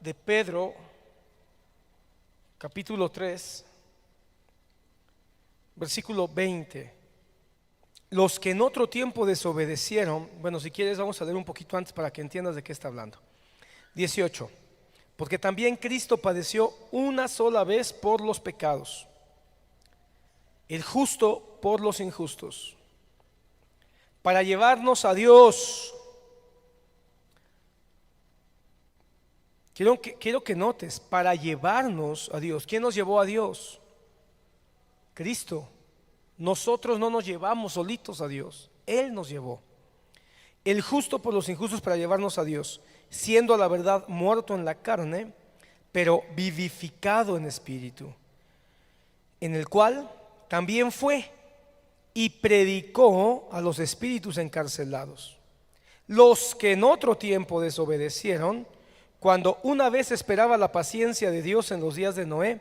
de Pedro, capítulo 3, versículo 20. Los que en otro tiempo desobedecieron, bueno, si quieres vamos a leer un poquito antes para que entiendas de qué está hablando. 18. Porque también Cristo padeció una sola vez por los pecados, el justo por los injustos, para llevarnos a Dios. Quiero que notes, para llevarnos a Dios. ¿Quién nos llevó a Dios? Cristo. Nosotros no nos llevamos solitos a Dios, Él nos llevó. El justo por los injustos para llevarnos a Dios, siendo a la verdad muerto en la carne, pero vivificado en espíritu, en el cual también fue y predicó a los espíritus encarcelados, los que en otro tiempo desobedecieron, cuando una vez esperaba la paciencia de Dios en los días de Noé,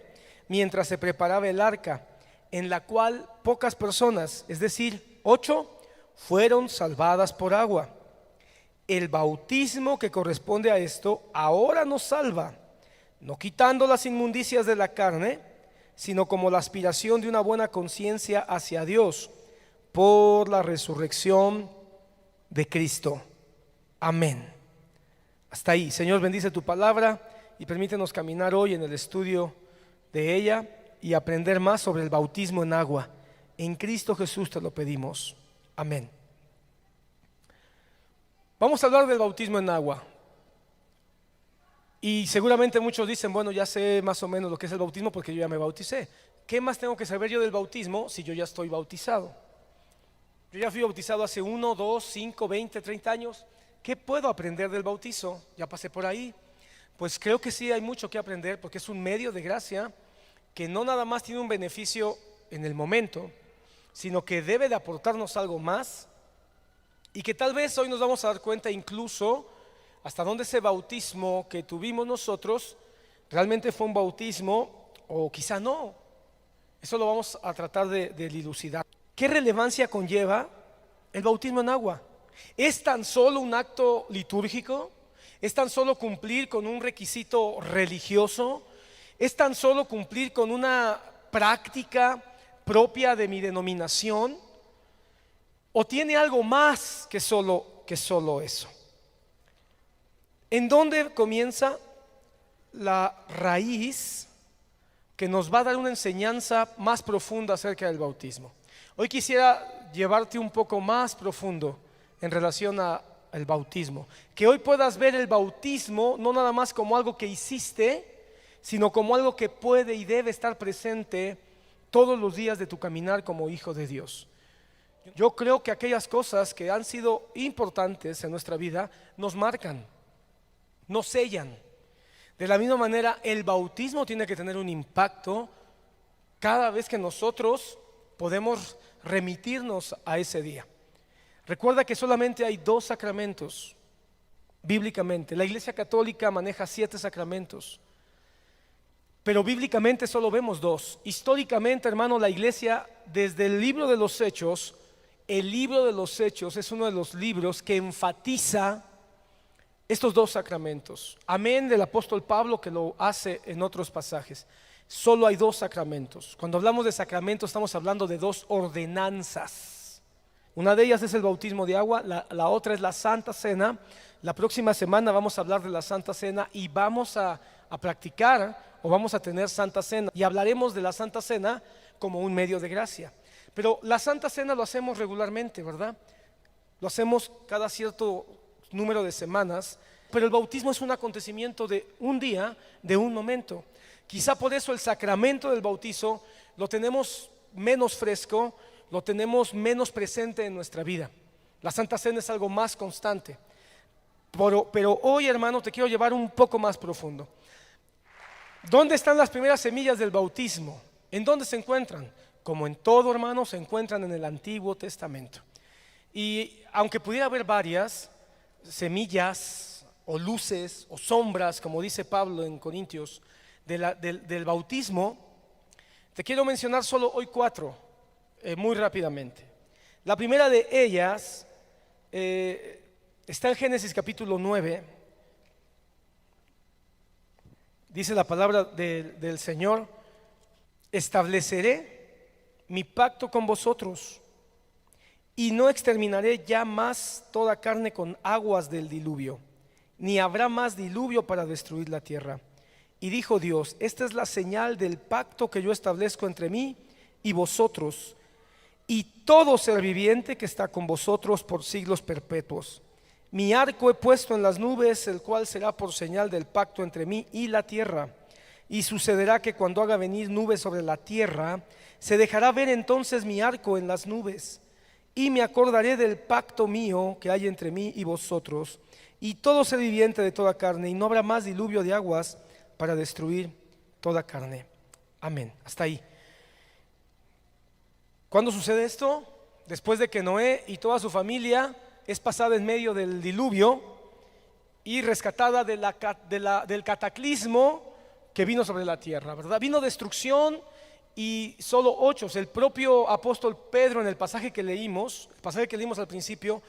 mientras se preparaba el arca, en la cual pocas personas, es decir, 8, fueron salvadas por agua. El bautismo que corresponde a esto ahora nos salva, no quitando las inmundicias de la carne, sino como la aspiración de una buena conciencia hacia Dios por la resurrección de Cristo. Amén. Hasta ahí. Señor, bendice tu palabra y permítenos caminar hoy en el estudio de ella y aprender más sobre el bautismo en agua. En Cristo Jesús te lo pedimos. Amén. Vamos a hablar del bautismo en agua. Y seguramente muchos dicen, bueno, ya sé más o menos lo que es el bautismo porque yo ya me bauticé. ¿Qué más tengo que saber yo del bautismo si yo ya estoy bautizado? Yo ya fui bautizado hace 1, 2, 5, 20, 30 años. ¿Qué puedo aprender del bautizo? Ya pasé por ahí. Pues creo que sí hay mucho que aprender porque es un medio de gracia que no nada más tiene un beneficio en el momento, sino que debe de aportarnos algo más y que tal vez hoy nos vamos a dar cuenta incluso hasta dónde ese bautismo que tuvimos nosotros realmente fue un bautismo o quizá no. Eso lo vamos a tratar de dilucidar. ¿Qué relevancia conlleva el bautismo en agua? ¿Es tan solo un acto litúrgico? ¿Es tan solo cumplir con un requisito religioso? ¿Es tan solo cumplir con una práctica propia de mi denominación? ¿O tiene algo más que solo eso? ¿En dónde comienza la raíz que nos va a dar una enseñanza más profunda acerca del bautismo? Hoy quisiera llevarte un poco más profundo en relación al bautismo. Que hoy puedas ver el bautismo no nada más como algo que hiciste, sino como algo que puede y debe estar presente todos los días de tu caminar como hijo de Dios. Yo creo que aquellas cosas que han sido importantes en nuestra vida nos marcan, nos sellan. De la misma manera, el bautismo tiene que tener un impacto cada vez que nosotros podemos remitirnos a ese día. Recuerda que solamente hay 2 sacramentos bíblicamente. La Iglesia Católica maneja 7 sacramentos, pero bíblicamente solo vemos 2. Históricamente, hermano, la Iglesia desde el libro de los Hechos, el libro de los Hechos es uno de los libros que enfatiza estos 2 sacramentos. Amén del apóstol Pablo que lo hace en otros pasajes. Solo hay 2 sacramentos. Cuando hablamos de sacramentos estamos hablando de 2 ordenanzas. Una de ellas es el bautismo de agua, la otra es la Santa Cena. La próxima semana vamos a hablar de la Santa Cena y vamos a practicar o vamos a tener Santa Cena y hablaremos de la Santa Cena como un medio de gracia. Pero la Santa Cena lo hacemos regularmente, ¿verdad? Lo hacemos cada cierto número de semanas, pero el bautismo es un acontecimiento de un día, de un momento. Quizá por eso el sacramento del bautizo lo tenemos menos fresco, lo tenemos menos presente en nuestra vida. La Santa Cena es algo más constante. Pero hoy, hermano, te quiero llevar un poco más profundo. ¿Dónde están las primeras semillas del bautismo? ¿En dónde se encuentran? Como en todo, hermano, se encuentran en el Antiguo Testamento. Y aunque pudiera haber varias semillas o luces o sombras, como dice Pablo en Corintios, del bautismo, te quiero mencionar solo hoy 4, muy rápidamente. La primera de ellas está en Génesis capítulo 9. Dice la palabra del Señor: estableceré mi pacto con vosotros y no exterminaré ya más toda carne con aguas del diluvio, ni habrá más diluvio para destruir la tierra. Y dijo Dios: esta es la señal del pacto que yo establezco entre mí y vosotros y todo ser viviente que está con vosotros por siglos perpetuos. Mi arco he puesto en las nubes, el cual será por señal del pacto entre mí y la tierra. Y sucederá que cuando haga venir nubes sobre la tierra, se dejará ver entonces mi arco en las nubes. Y me acordaré del pacto mío que hay entre mí y vosotros y todo ser viviente de toda carne, y no habrá más diluvio de aguas para destruir toda carne. Amén. Hasta ahí. ¿Cuándo sucede esto? Después de que Noé y toda su familia es pasada en medio del diluvio y rescatada del cataclismo que vino sobre la tierra, ¿verdad? Vino destrucción y solo 8. El propio apóstol Pedro, en el pasaje que leímos al principio,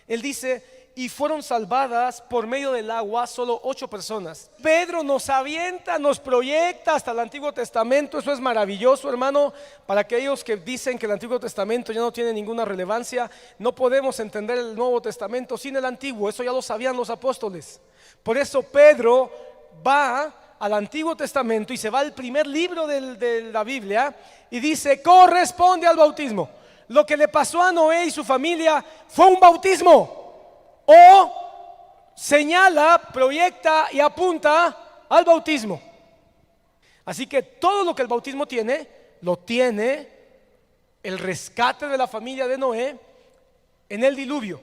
él dice: y fueron salvadas por medio del agua solo 8 personas. Pedro nos avienta, nos proyecta hasta el Antiguo Testamento. Eso es maravilloso, hermano, para aquellos que dicen que el Antiguo Testamento ya no tiene ninguna relevancia. No podemos entender el Nuevo Testamento sin el Antiguo. Eso ya lo sabían los apóstoles. Por eso Pedro va al Antiguo Testamento y se va al primer libro de la Biblia y dice: corresponde al bautismo. Lo que le pasó a Noé y su familia fue un bautismo. O señala, proyecta y apunta al bautismo. Así que todo lo que el bautismo tiene, lo tiene el rescate de la familia de Noé en el diluvio.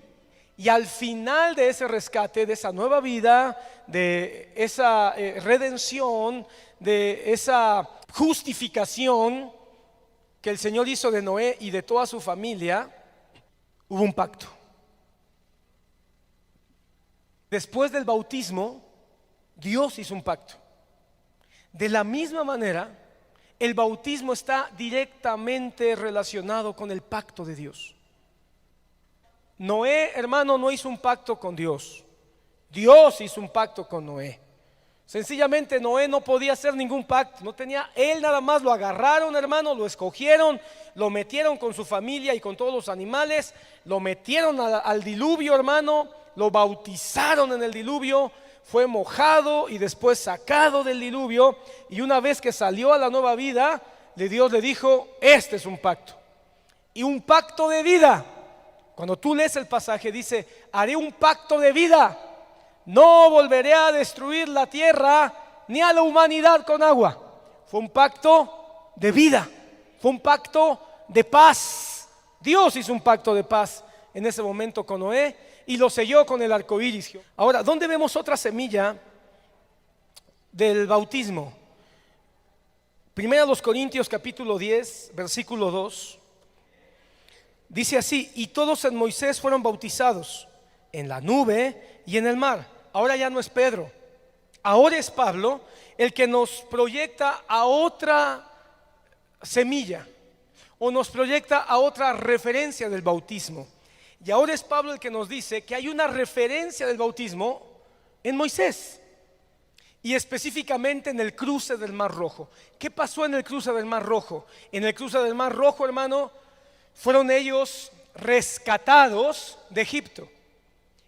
Y al final de ese rescate, de esa nueva vida, de esa redención, de esa justificación que el Señor hizo de Noé y de toda su familia, hubo un pacto. Después del bautismo, Dios hizo un pacto. De la misma manera, el bautismo está directamente relacionado con el pacto de Dios. Noé, hermano, no hizo un pacto con Dios. Dios hizo un pacto con Noé. Sencillamente Noé no podía hacer ningún pacto. No tenía, él nada más lo agarraron, hermano, lo escogieron, lo metieron con su familia y con todos los animales, lo metieron al diluvio, hermano. Lo bautizaron en el diluvio, fue mojado y después sacado del diluvio. Y una vez que salió a la nueva vida, Dios le dijo: este es un pacto. Y un pacto de vida. Cuando tú lees el pasaje dice: haré un pacto de vida. No volveré a destruir la tierra ni a la humanidad con agua. Fue un pacto de vida. Fue un pacto de paz. Dios hizo un pacto de paz en ese momento con Noé y lo selló con el arco iris. Ahora, ¿dónde vemos otra semilla del bautismo? Primera los Corintios capítulo 10, versículo 2. Dice así: y todos en Moisés fueron bautizados, en la nube y en el mar. Ahora ya no es Pedro, ahora es Pablo el que nos proyecta a otra semilla o nos proyecta a otra referencia del bautismo. Y ahora es Pablo el que nos dice que hay una referencia del bautismo en Moisés y específicamente en el cruce del Mar Rojo. ¿Qué pasó en el cruce del Mar Rojo? En el cruce del Mar Rojo, hermano, fueron ellos rescatados de Egipto.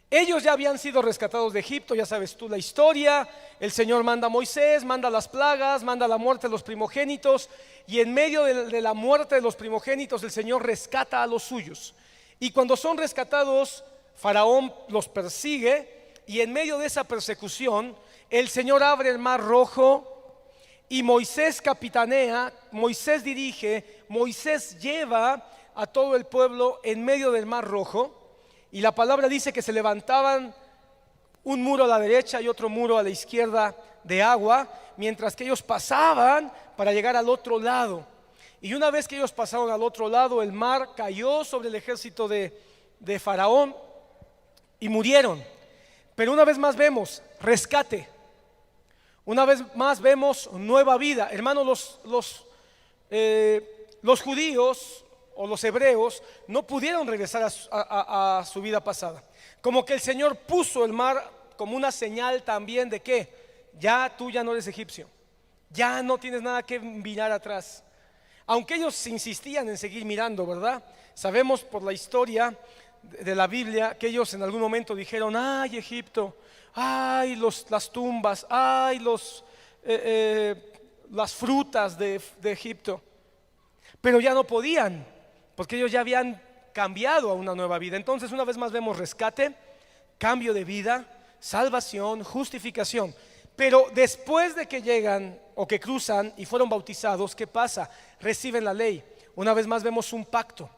Ellos ya habían sido rescatados de Egipto, ya sabes tú la historia. El Señor manda a Moisés, manda las plagas, manda la muerte de los primogénitos, y en medio de la muerte de los primogénitos el Señor rescata a los suyos. Y cuando son rescatados, Faraón los persigue, y en medio de esa persecución el Señor abre el Mar Rojo y Moisés capitanea, Moisés dirige, Moisés lleva a todo el pueblo en medio del Mar Rojo. Y la palabra dice que se levantaban un muro a la derecha y otro muro a la izquierda de agua, mientras que ellos pasaban para llegar al otro lado. Y una vez que ellos pasaron al otro lado, el mar cayó sobre el ejército de Faraón y murieron. Pero una vez más vemos rescate. Una vez más vemos nueva vida. Hermanos, los judíos o los hebreos no pudieron regresar a su vida pasada. Como que el Señor puso el mar como una señal también de ¿qué? ya tú ya no eres egipcio, ya no tienes nada que mirar atrás. Aunque ellos insistían en seguir mirando, ¿verdad? Sabemos por la historia de la Biblia que ellos en algún momento dijeron: ay, Egipto, ay, las tumbas, ay, las frutas de Egipto. Pero ya no podían, porque ellos ya habían cambiado a una nueva vida. Entonces, una vez más vemos rescate, cambio de vida, salvación, justificación. Pero después de que llegan o que cruzan y fueron bautizados, ¿qué pasa? Reciben la ley. Una vez más vemos un pacto.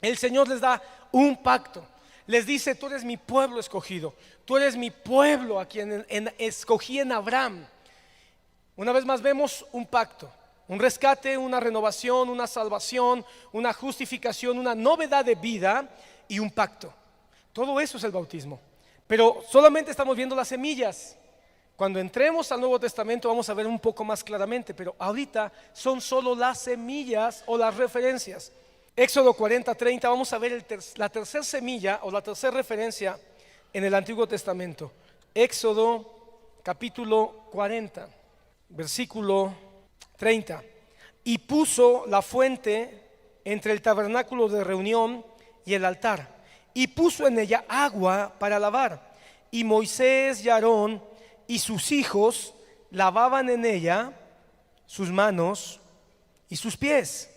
El Señor les da un pacto. Les dice: tú eres mi pueblo escogido, tú eres mi pueblo a quien escogí en Abraham. Una vez más vemos un pacto, un rescate, una renovación, una salvación, una justificación, una novedad de vida y un pacto. Todo eso es el bautismo. Pero solamente estamos viendo las semillas. Cuando entremos al Nuevo Testamento vamos a ver un poco más claramente, pero ahorita son solo las semillas o las referencias. Éxodo 40:30, vamos a ver la tercera semilla o la tercera referencia en el Antiguo Testamento. Éxodo capítulo 40, versículo 30. Y puso la fuente entre el tabernáculo de reunión y el altar, y puso en ella agua para lavar. Y Moisés y Aarón y sus hijos lavaban en ella sus manos y sus pies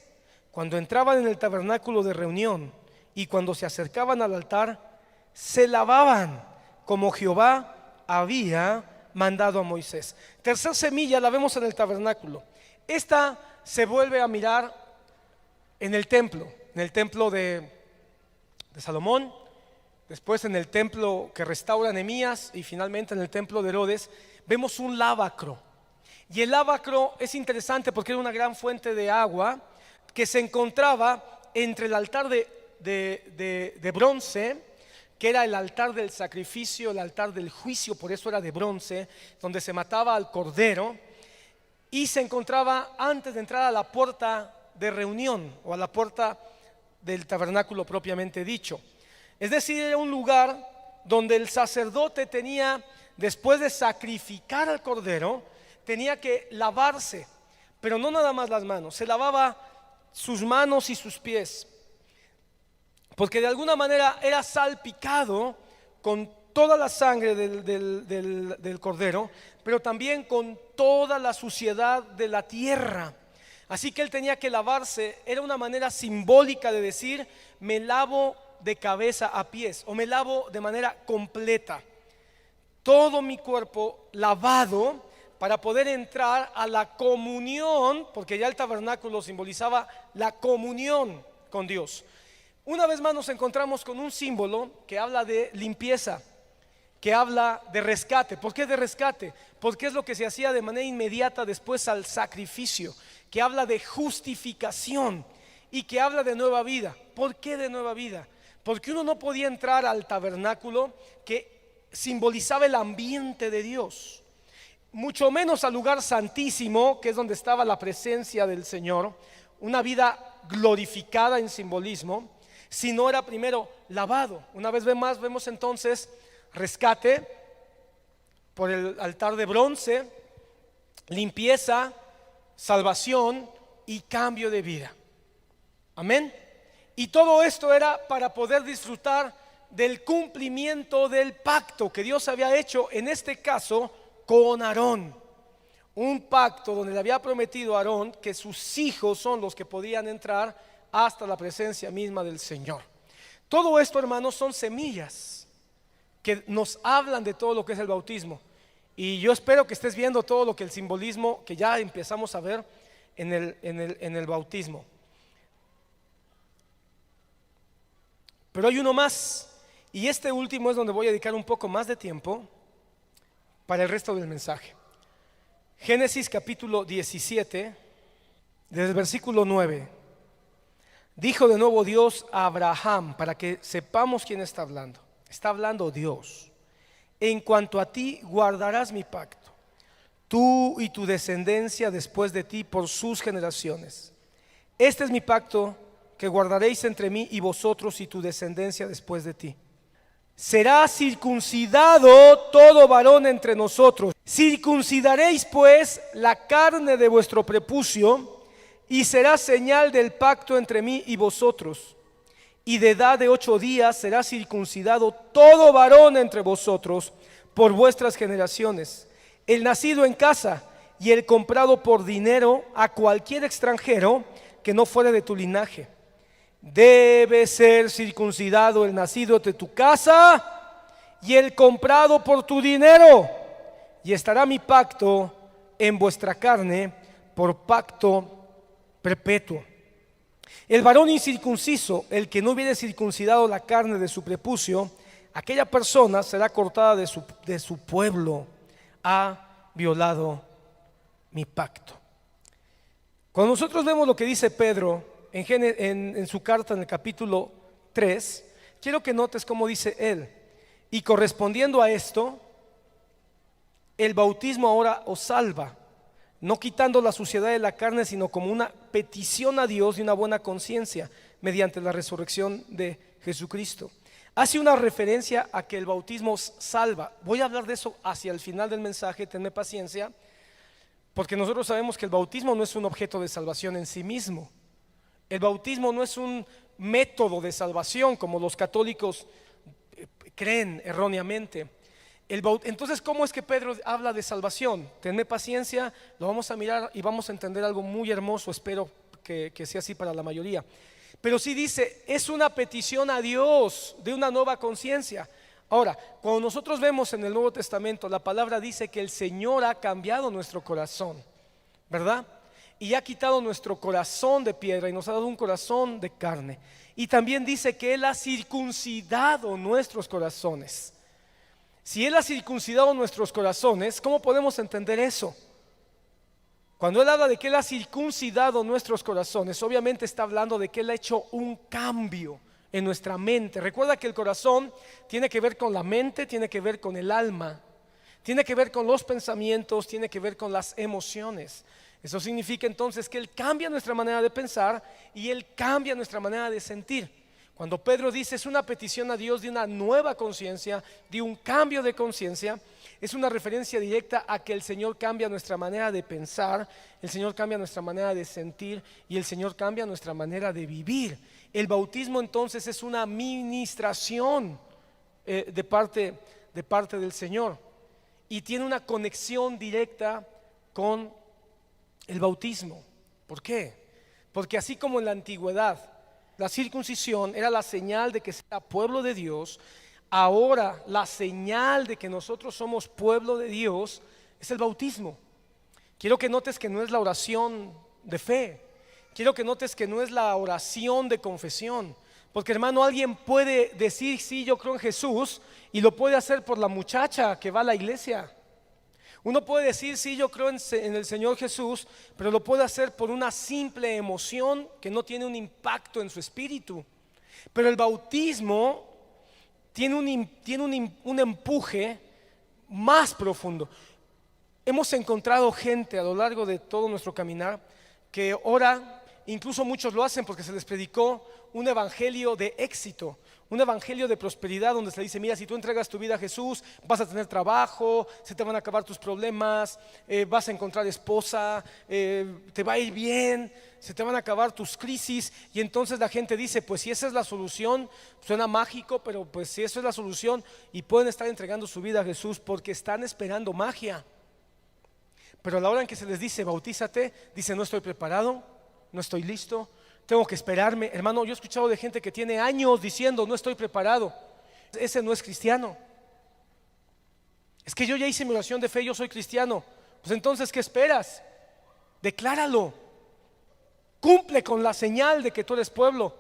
cuando entraban en el tabernáculo de reunión, y cuando se acercaban al altar se lavaban como Jehová había mandado a Moisés. Tercer semilla la vemos en el tabernáculo. Esta se vuelve a mirar en el templo de Salomón, después en el templo que restaura Nehemías y finalmente en el templo de Herodes. Vemos un lavacro, y el lavacro es interesante porque era una gran fuente de agua que se encontraba entre el altar de bronce, que era el altar del sacrificio, el altar del juicio, por eso era de bronce, donde se mataba al cordero, y se encontraba antes de entrar a la puerta de reunión o a la puerta del tabernáculo propiamente dicho. Es decir, era un lugar donde el sacerdote tenía, después de sacrificar al cordero, tenía que lavarse, pero no nada más las manos, se lavaba sus manos y sus pies, porque de alguna manera era salpicado con toda la sangre del cordero, pero también con toda la suciedad de la tierra. Así que él tenía que lavarse. Era una manera simbólica de decir: me lavo de cabeza a pies, o me lavo de manera completa, todo mi cuerpo lavado, para poder entrar a la comunión, porque ya el tabernáculo simbolizaba la comunión con Dios. Una vez más nos encontramos con un símbolo que habla de limpieza, que habla de rescate. ¿Por qué de rescate? Porque es lo que se hacía de manera inmediata después al sacrificio, que habla de justificación y que habla de nueva vida. ¿Por qué de nueva vida? Porque uno no podía entrar al tabernáculo, que simbolizaba el ambiente de Dios, mucho menos al lugar santísimo, que es donde estaba la presencia del Señor, una vida glorificada en simbolismo, si no era primero lavado. Una vez más vemos entonces rescate por el altar de bronce, limpieza, salvación y cambio de vida. Amén. Y todo esto era para poder disfrutar del cumplimiento del pacto que Dios había hecho, en este caso con Aarón. Un pacto donde le había prometido a Aarón que sus hijos son los que podían entrar hasta la presencia misma del Señor. Todo esto, hermanos, son semillas que nos hablan de todo lo que es el bautismo. Y yo espero que estés viendo todo lo que el simbolismo que ya empezamos a ver en el bautismo. Pero hay uno más, y este último es donde voy a dedicar un poco más de tiempo para el resto del mensaje. Génesis capítulo 17, desde el versículo 9. Dijo de nuevo Dios a Abraham, para que sepamos quién está hablando. Está hablando Dios. En cuanto a ti, guardarás mi pacto, tú y tu descendencia después de ti por sus generaciones. Este es mi pacto que guardaréis entre mí y vosotros y tu descendencia después de ti. será circuncidado todo varón entre nosotros. Circuncidaréis pues la carne de vuestro prepucio, y será señal del pacto entre mí y vosotros. Y de edad de 8 días será circuncidado todo varón entre vosotros por vuestras generaciones, el nacido en casa y el comprado por dinero a cualquier extranjero que no fuere de tu linaje. Debe ser circuncidado el nacido de tu casa y el comprado por tu dinero, y estará mi pacto en vuestra carne por pacto perpetuo. El varón incircunciso, el que no hubiere circuncidado la carne de su prepucio, aquella persona será cortada de su pueblo, ha violado mi pacto. Cuando nosotros vemos lo que dice Pedro en su carta en el capítulo 3, quiero que notes cómo dice él: y correspondiendo a esto, el bautismo ahora os salva, no quitando la suciedad de la carne, sino como una petición a Dios de una buena conciencia mediante la resurrección de Jesucristo. Hace una referencia a que el bautismo os salva. Voy a hablar de eso hacia el final del mensaje, tenme paciencia, porque nosotros sabemos que el bautismo no es un objeto de salvación en sí mismo. El bautismo no es un método de salvación como los católicos creen erróneamente. Entonces, ¿cómo es que Pedro habla de salvación? Tenme paciencia, lo vamos a mirar y vamos a entender algo muy hermoso. Espero que sea así para la mayoría. Pero sí dice, es una petición a Dios de una nueva conciencia. Ahora, cuando nosotros vemos en el Nuevo Testamento, la palabra dice que el Señor ha cambiado nuestro corazón, ¿verdad? Y ha quitado nuestro corazón de piedra y nos ha dado un corazón de carne. Y también dice que Él ha circuncidado nuestros corazones. Si Él ha circuncidado nuestros corazones, ¿cómo podemos entender eso? Cuando Él habla de que Él ha circuncidado nuestros corazones, obviamente está hablando de que Él ha hecho un cambio en nuestra mente. Recuerda que el corazón tiene que ver con la mente, tiene que ver con el alma, tiene que ver con los pensamientos, tiene que ver con las emociones. Eso significa entonces que Él cambia nuestra manera de pensar y Él cambia nuestra manera de sentir. Cuando Pedro dice es una petición a Dios de una nueva conciencia, de un cambio de conciencia, es una referencia directa a que el Señor cambia nuestra manera de pensar, el Señor cambia nuestra manera de sentir y el Señor cambia nuestra manera de vivir. El bautismo entonces es una ministración de parte del Señor y tiene una conexión directa con el bautismo. ¿Por qué? Porque así como en la antigüedad la circuncisión era la señal de que sea pueblo de Dios, ahora la señal de que nosotros somos pueblo de Dios es el bautismo. Quiero que notes que no es la oración de fe, quiero que notes que no es la oración de confesión, porque hermano, alguien puede decir sí, yo creo en Jesús, y lo puede hacer por la muchacha que va a la iglesia. Uno puede decir sí, yo creo en el Señor Jesús, pero lo puede hacer por una simple emoción que no tiene un impacto en su espíritu. Pero el bautismo tiene un empuje más profundo. Hemos encontrado gente a lo largo de todo nuestro caminar que ora, incluso muchos lo hacen porque se les predicó un evangelio de éxito, un evangelio de prosperidad donde se dice, mira, si tú entregas tu vida a Jesús, vas a tener trabajo, se te van a acabar tus problemas, vas a encontrar esposa, te va a ir bien, se te van a acabar tus crisis. Y entonces la gente dice, pues si esa es la solución, suena mágico, pero pues si eso es la solución, y pueden estar entregando su vida a Jesús porque están esperando magia. Pero a la hora en que se les dice, bautízate, dicen, no estoy preparado, no estoy listo, tengo que esperarme. Hermano, yo he escuchado de gente que tiene años diciendo no estoy preparado. Ese no es cristiano. Es que yo ya hice mi oración de fe, yo soy cristiano. Pues entonces, ¿qué esperas? Decláralo. Cumple con la señal de que tú eres pueblo.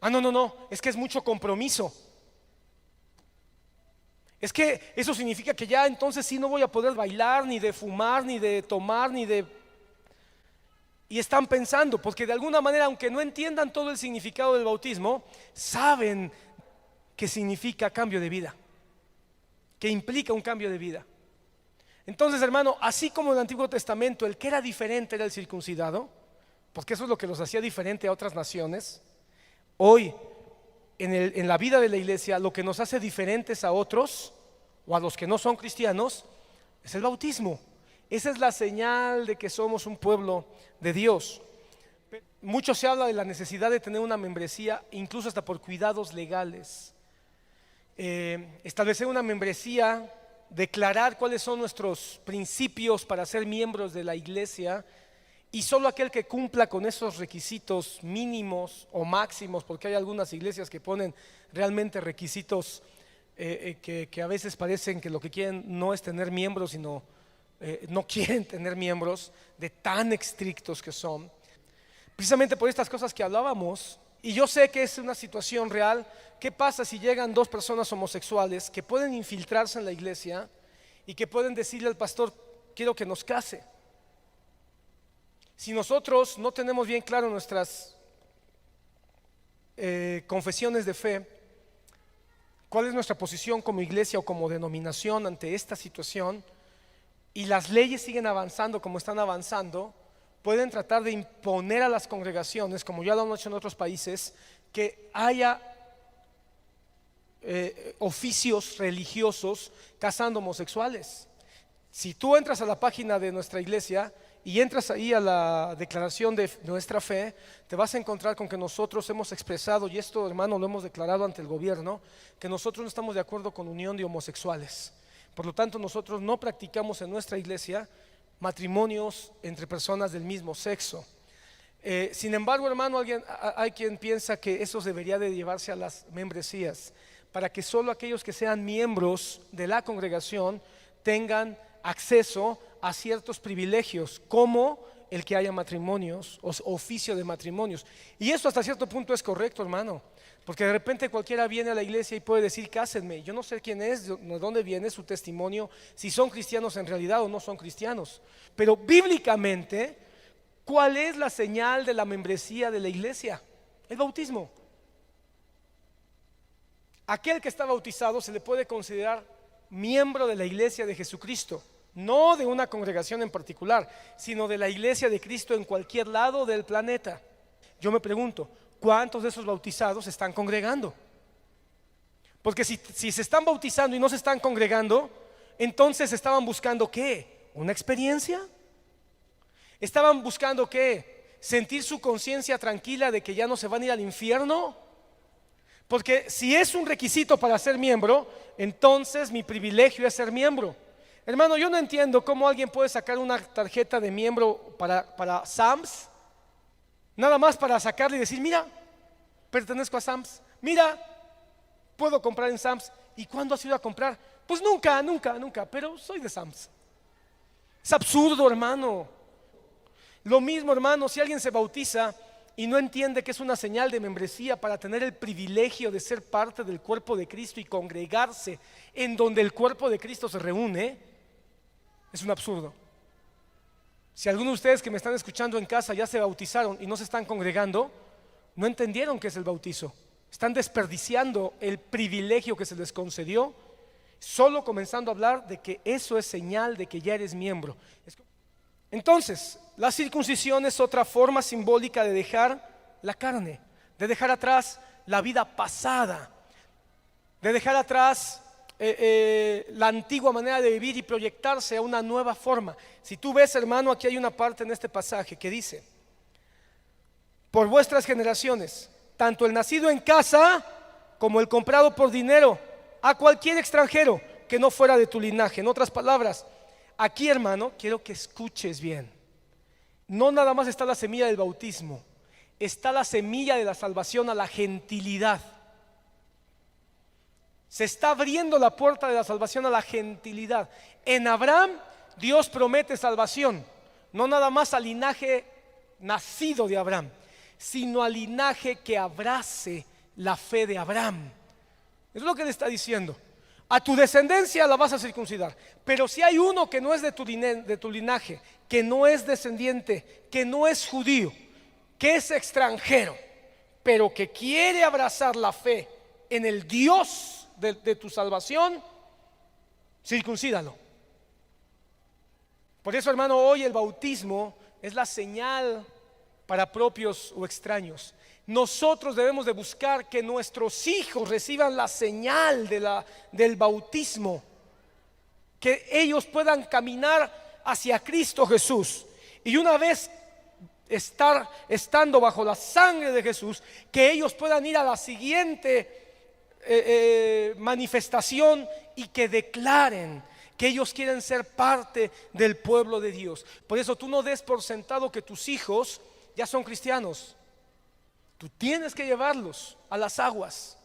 No, es que es mucho compromiso. Es que eso significa que ya entonces sí no voy a poder bailar, ni de fumar, ni de tomar, ni de... Y están pensando, porque de alguna manera, aunque no entiendan todo el significado del bautismo, saben que significa cambio de vida, que implica un cambio de vida. Entonces, hermano, así como en el Antiguo Testamento el que era diferente era el circuncidado, porque eso es lo que los hacía diferente a otras naciones, hoy en la vida de la iglesia, lo que nos hace diferentes a otros o a los que no son cristianos es el bautismo. Esa es la señal de que somos un pueblo de Dios. Mucho se habla de la necesidad de tener una membresía, incluso hasta por cuidados legales. Establecer una membresía, declarar cuáles son nuestros principios para ser miembros de la iglesia, y solo aquel que cumpla con esos requisitos mínimos o máximos, porque hay algunas iglesias que ponen realmente requisitos que a veces parecen que lo que quieren no es tener miembros, sino no quieren tener miembros, de tan estrictos que son. Precisamente por estas cosas que hablábamos, y yo sé que es una situación real. ¿Qué pasa si llegan dos personas homosexuales que pueden infiltrarse en la iglesia y que pueden decirle al pastor, quiero que nos case? Si nosotros no tenemos bien claro nuestras confesiones de fe, cuál es nuestra posición como iglesia o como denominación ante esta situación, y las leyes siguen avanzando como están avanzando, pueden tratar de imponer a las congregaciones, como ya lo han hecho en otros países, que haya oficios religiosos casando homosexuales. Si tú entras a la página de nuestra iglesia y entras ahí a la declaración de nuestra fe, te vas a encontrar con que nosotros hemos expresado, y esto, hermano, lo hemos declarado ante el gobierno, que nosotros no estamos de acuerdo con unión de homosexuales. Por lo tanto, nosotros no practicamos en nuestra iglesia matrimonios entre personas del mismo sexo. Sin embargo, hermano, hay quien piensa que eso debería de llevarse a las membresías, para que solo aquellos que sean miembros de la congregación tengan acceso a ciertos privilegios, como el que haya matrimonios o oficio de matrimonios. Y eso hasta cierto punto es correcto, hermano, porque de repente cualquiera viene a la iglesia y puede decir, cásenme. Yo no sé quién es, de dónde viene su testimonio, si son cristianos en realidad o no son cristianos. Pero bíblicamente, ¿cuál es la señal de la membresía de la iglesia? El bautismo. Aquel que está bautizado se le puede considerar miembro de la iglesia de Jesucristo, no de una congregación en particular, sino de la iglesia de Cristo en cualquier lado del planeta. Yo me pregunto, ¿cuántos de esos bautizados se están congregando? Porque si se están bautizando y no se están congregando, entonces estaban buscando ¿qué? ¿Una experiencia? ¿Estaban buscando qué? ¿Sentir su conciencia tranquila de que ya no se van a ir al infierno? Porque si es un requisito para ser miembro, entonces mi privilegio es ser miembro. Hermano, yo no entiendo cómo alguien puede sacar una tarjeta de miembro para Sam's, nada más para sacarle y decir, mira, pertenezco a Sam's, mira, puedo comprar en Sam's. ¿Y cuándo has ido a comprar? Pues nunca, pero soy de Sam's. Es absurdo, hermano. Lo mismo, hermano, si alguien se bautiza y no entiende que es una señal de membresía para tener el privilegio de ser parte del cuerpo de Cristo y congregarse en donde el cuerpo de Cristo se reúne, es un absurdo. Si algunos de ustedes que me están escuchando en casa ya se bautizaron y no se están congregando, no entendieron qué es el bautizo. Están desperdiciando el privilegio que se les concedió, solo comenzando a hablar de que eso es señal de que ya eres miembro. Entonces, la circuncisión es otra forma simbólica de dejar la carne, de dejar atrás la vida pasada, de dejar atrás la antigua manera de vivir y proyectarse a una nueva forma. Si tú ves, hermano, aquí hay una parte en este pasaje que dice, por vuestras generaciones, tanto el nacido en casa como el comprado por dinero, a cualquier extranjero que no fuera de tu linaje. En otras palabras, aquí, hermano, quiero que escuches bien. No nada más está la semilla del bautismo, está la semilla de la salvación a la gentilidad. Se está abriendo la puerta de la salvación a la gentilidad. En Abraham, Dios promete salvación, no nada más al linaje nacido de Abraham, sino al linaje que abrace la fe de Abraham. Eso es lo que le está diciendo. A tu descendencia la vas a circuncidar, pero si hay uno que no es de tu linaje, que no es descendiente, que no es judío, que es extranjero, pero que quiere abrazar la fe en el Dios de tu salvación, circuncídalo. Por eso, hermano, hoy el bautismo es la señal para propios o extraños. Nosotros debemos de buscar que nuestros hijos reciban la señal del bautismo, que ellos puedan caminar hacia Cristo Jesús. Y una vez estando bajo la sangre de Jesús, que ellos puedan ir a la siguiente manifestación y que declaren que ellos quieren ser parte del pueblo de Dios. Por eso tú no des por sentado que tus hijos ya son cristianos. Tú tienes que llevarlos a las aguas.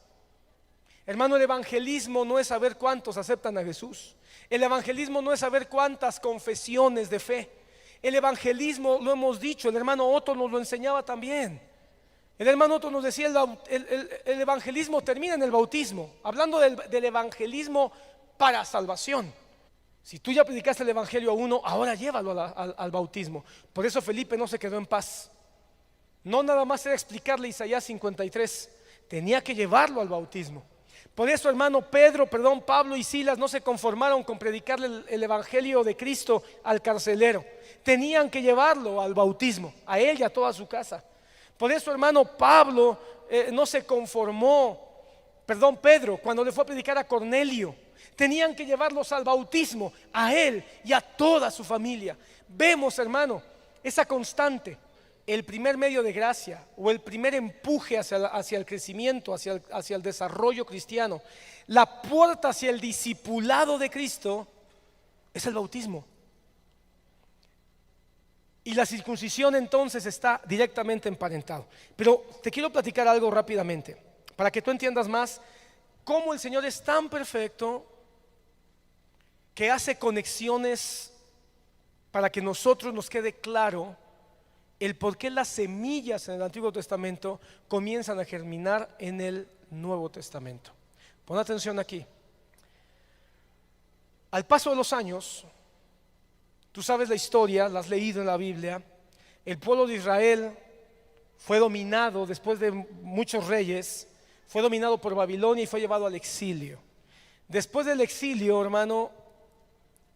Hermano, el evangelismo no es saber cuántos aceptan a Jesús. El evangelismo no es saber cuántas confesiones de fe. El evangelismo, lo hemos dicho, el hermano Otto nos lo enseñaba también. El hermano Otto nos decía, el evangelismo termina en el bautismo, hablando del evangelismo para salvación. Si tú ya predicaste el evangelio a uno, ahora llévalo al bautismo. Por eso Felipe no se quedó en paz. No nada más era explicarle Isaías 53, tenía que llevarlo al bautismo. Por eso, Pablo y Silas no se conformaron con predicarle el evangelio de Cristo al carcelero. Tenían que llevarlo al bautismo, a él y a toda su casa. Por eso, hermano, no se conformó, Pedro, cuando le fue a predicar a Cornelio. Tenían que llevarlos al bautismo, a él y a toda su familia. Vemos, hermano, esa constante. El primer medio de gracia o el primer empuje hacia el crecimiento, hacia el desarrollo cristiano, la puerta hacia el discipulado de Cristo es el bautismo. Y la circuncisión entonces está directamente emparentado. Pero te quiero platicar algo rápidamente para que tú entiendas más cómo el Señor es tan perfecto que hace conexiones para que nosotros nos quede claro el por qué las semillas en el Antiguo Testamento comienzan a germinar en el Nuevo Testamento. Pon atención aquí. Al paso de los años, tú sabes la historia, la has leído en la Biblia. El pueblo de Israel fue dominado después de muchos reyes, fue dominado por Babilonia y fue llevado al exilio. Después del exilio, hermano,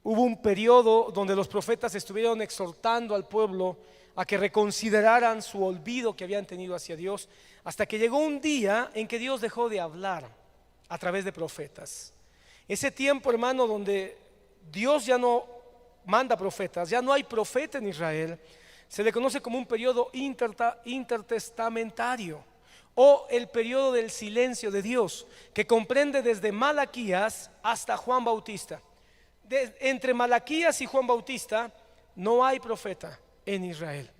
hubo un periodo donde los profetas estuvieron exhortando al pueblo a que reconsideraran su olvido que habían tenido hacia Dios, hasta que llegó un día en que Dios dejó de hablar a través de profetas. Ese tiempo, hermano, donde Dios ya no manda profetas, ya no hay profeta en Israel, se le conoce como un periodo intertestamentario o el periodo del silencio de Dios, que comprende desde Malaquías hasta Juan Bautista. Entre Malaquías y Juan Bautista no hay profeta en Israel.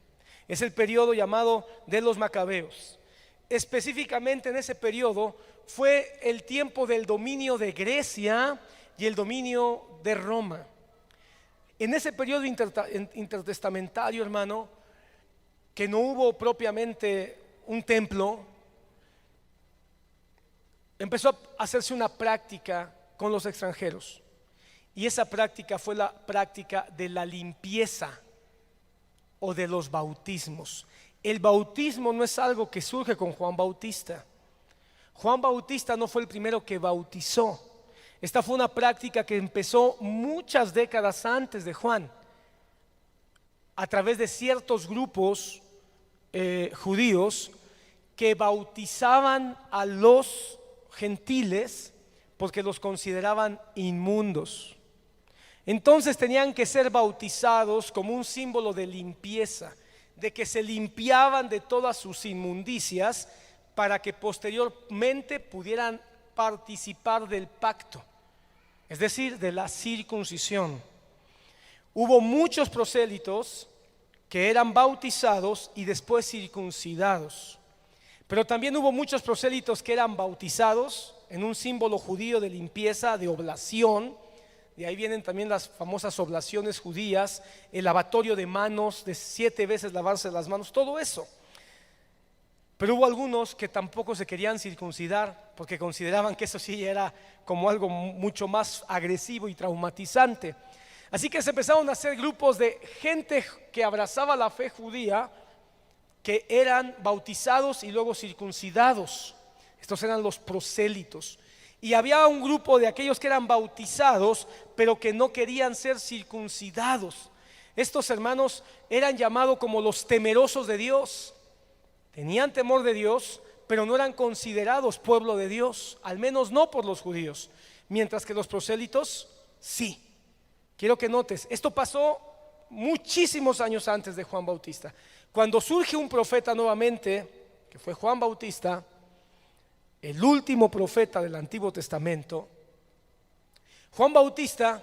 Es el periodo llamado de los Macabeos. Específicamente en ese periodo fue el tiempo del dominio de Grecia y el dominio de Roma. En ese periodo intertestamentario, hermano, que no hubo propiamente un templo, empezó a hacerse una práctica con los extranjeros. Y esa práctica fue la práctica de la limpieza o de los bautismos. El bautismo no es algo que surge con Juan Bautista. Juan Bautista no fue el primero que bautizó. Esta fue una práctica que empezó muchas décadas antes de Juan, a través de ciertos grupos judíos que bautizaban a los gentiles porque los consideraban inmundos. Entonces tenían que ser bautizados como un símbolo de limpieza, de que se limpiaban de todas sus inmundicias para que posteriormente pudieran participar del pacto, es decir, de la circuncisión. Hubo muchos prosélitos que eran bautizados y después circuncidados, pero también hubo muchos prosélitos que eran bautizados en un símbolo judío de limpieza, de oblación. De ahí vienen también las famosas oblaciones judías, el lavatorio de manos, de 7 veces lavarse las manos, todo eso. Pero hubo algunos que tampoco se querían circuncidar porque consideraban que eso sí era como algo mucho más agresivo y traumatizante. Así que se empezaron a hacer grupos de gente que abrazaba la fe judía, que eran bautizados y luego circuncidados. Estos eran los prosélitos. Y había un grupo de aquellos que eran bautizados, pero que no querían ser circuncidados. Estos hermanos eran llamados como los temerosos de Dios. Tenían temor de Dios, pero no eran considerados pueblo de Dios, al menos no por los judíos, mientras que los prosélitos sí. Quiero que notes, esto pasó muchísimos años antes de Juan Bautista. Cuando surge un profeta nuevamente, que fue Juan Bautista, el último profeta del Antiguo Testamento, Juan Bautista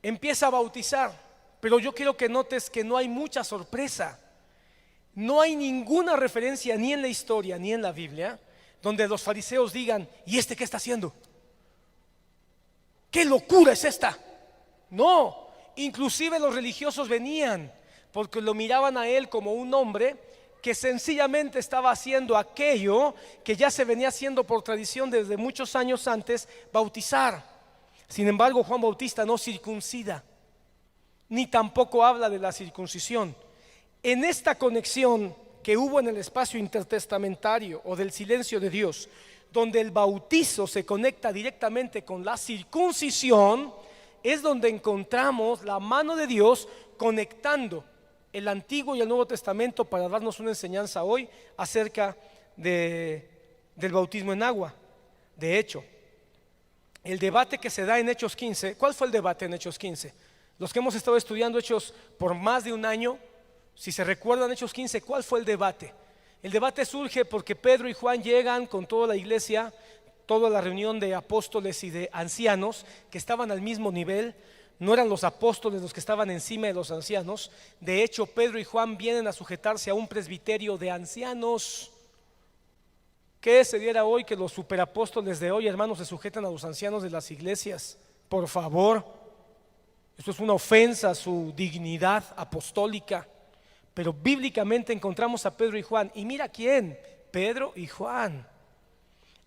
empieza a bautizar, pero yo quiero que notes que no hay mucha sorpresa. No hay ninguna referencia ni en la historia ni en la Biblia donde los fariseos digan: ¿y este qué está haciendo? ¿Qué locura es esta? No, inclusive los religiosos venían porque lo miraban a él como un hombre que sencillamente estaba haciendo aquello que ya se venía haciendo por tradición desde muchos años antes: bautizar. Sin embargo, Juan Bautista no circuncida, ni tampoco habla de la circuncisión. En esta conexión que hubo en el espacio intertestamentario o del silencio de Dios, donde el bautizo se conecta directamente con la circuncisión, es donde encontramos la mano de Dios conectando el Antiguo y el Nuevo Testamento para darnos una enseñanza hoy acerca del bautismo en agua. De hecho, el debate que se da en Hechos 15, ¿cuál fue el debate en Hechos 15? Los que hemos estado estudiando Hechos por más de un año, si se recuerdan Hechos 15, ¿cuál fue el debate? El debate surge porque Pedro y Juan llegan con toda la iglesia, toda la reunión de apóstoles y de ancianos que estaban al mismo nivel. No eran los apóstoles los que estaban encima de los ancianos. De hecho, Pedro y Juan vienen a sujetarse a un presbiterio de ancianos. ¿Qué se diera hoy que los superapóstoles de hoy, hermanos, se sujetan a los ancianos de las iglesias? Por favor, esto es una ofensa a su dignidad apostólica. Pero bíblicamente encontramos a Pedro y Juan. Y mira quién, Pedro y Juan,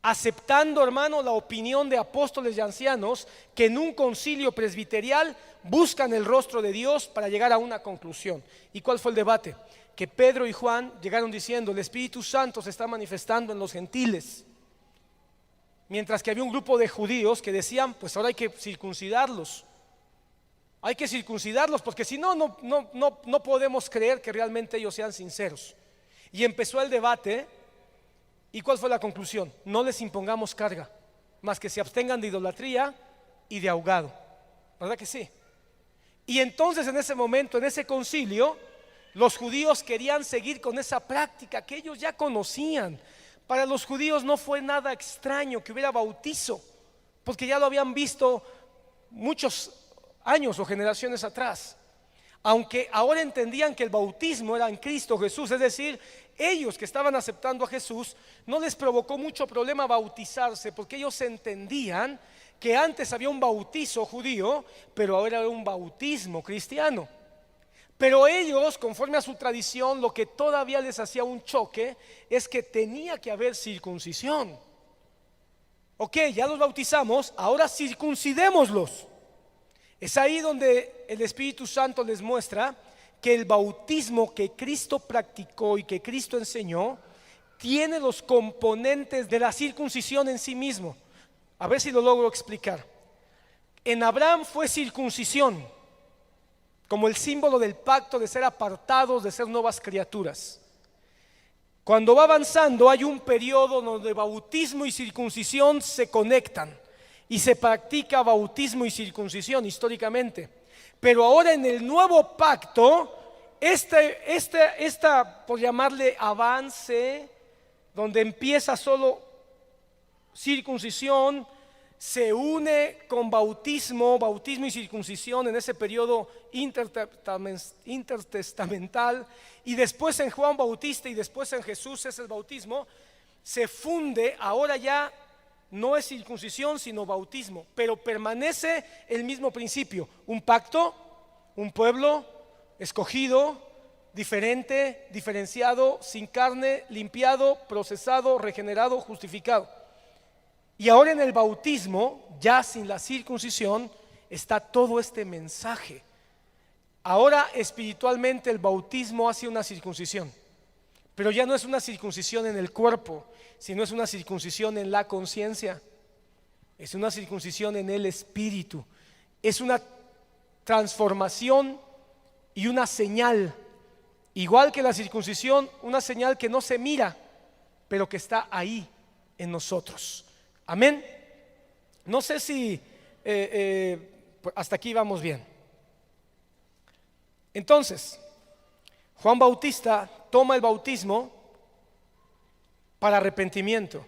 aceptando, hermano, la opinión de apóstoles y ancianos que en un concilio presbiterial buscan el rostro de Dios para llegar a una conclusión. ¿Y cuál fue el debate? Que Pedro y Juan llegaron diciendo: el Espíritu Santo se está manifestando en los gentiles, mientras que había un grupo de judíos que decían: pues ahora hay que circuncidarlos. Hay que circuncidarlos porque si no, no podemos creer que realmente ellos sean sinceros. Y empezó el debate. ¿Y cuál fue la conclusión? No les impongamos carga, más que se abstengan de idolatría y de ahogado. ¿Verdad que sí? Y entonces en ese momento, en ese concilio, los judíos querían seguir con esa práctica que ellos ya conocían. Para los judíos no fue nada extraño que hubiera bautizo, porque ya lo habían visto muchos años o generaciones atrás. Aunque ahora entendían que el bautismo era en Cristo Jesús, es decir, ellos que estaban aceptando a Jesús, no les provocó mucho problema bautizarse, porque ellos entendían que antes había un bautizo judío, pero ahora era un bautismo cristiano. Pero ellos, conforme a su tradición, lo que todavía les hacía un choque es que tenía que haber circuncisión. Ok, ya los bautizamos, ahora circuncidémoslos. Es ahí donde el Espíritu Santo les muestra que el bautismo que Cristo practicó y que Cristo enseñó tiene los componentes de la circuncisión en sí mismo. A ver si lo logro explicar. En Abraham fue circuncisión, como el símbolo del pacto de ser apartados, de ser nuevas criaturas. Cuando va avanzando hay un periodo donde bautismo y circuncisión se conectan. Y se practica bautismo y circuncisión históricamente. Pero ahora en el nuevo pacto, esta por llamarle avance, donde empieza solo circuncisión, se une con bautismo y circuncisión en ese periodo intertestamental. Y después en Juan Bautista y después en Jesús es el bautismo. Se funde, ahora ya no es circuncisión sino bautismo, pero permanece el mismo principio: un pacto, un pueblo escogido, diferente, diferenciado, sin carne, limpiado, procesado, regenerado, justificado. Y ahora en el bautismo, ya sin la circuncisión, está todo este mensaje. Ahora espiritualmente el bautismo hace una circuncisión, pero ya no es una circuncisión en el cuerpo, sino es una circuncisión en la conciencia, es una circuncisión en el espíritu, es una transformación y una señal, igual que la circuncisión, una señal que no se mira, pero que está ahí en nosotros. Amén. No sé si hasta aquí vamos bien. Entonces, Juan Bautista toma el bautismo para arrepentimiento,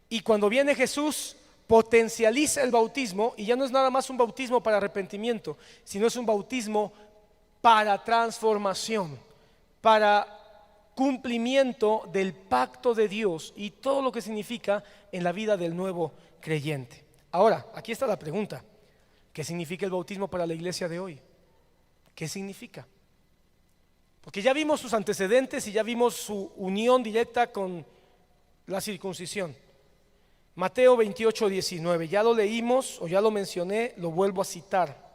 y cuando viene Jesús potencializa el bautismo, y ya no es nada más un bautismo para arrepentimiento, sino es un bautismo para transformación, para cumplimiento del pacto de Dios y todo lo que significa en la vida del nuevo creyente. Ahora, aquí está la pregunta: ¿qué significa el bautismo para la iglesia de hoy? ¿Qué significa? Porque ya vimos sus antecedentes y ya vimos su unión directa con la circuncisión. Mateo 28:19, ya lo leímos o ya lo mencioné, lo vuelvo a citar.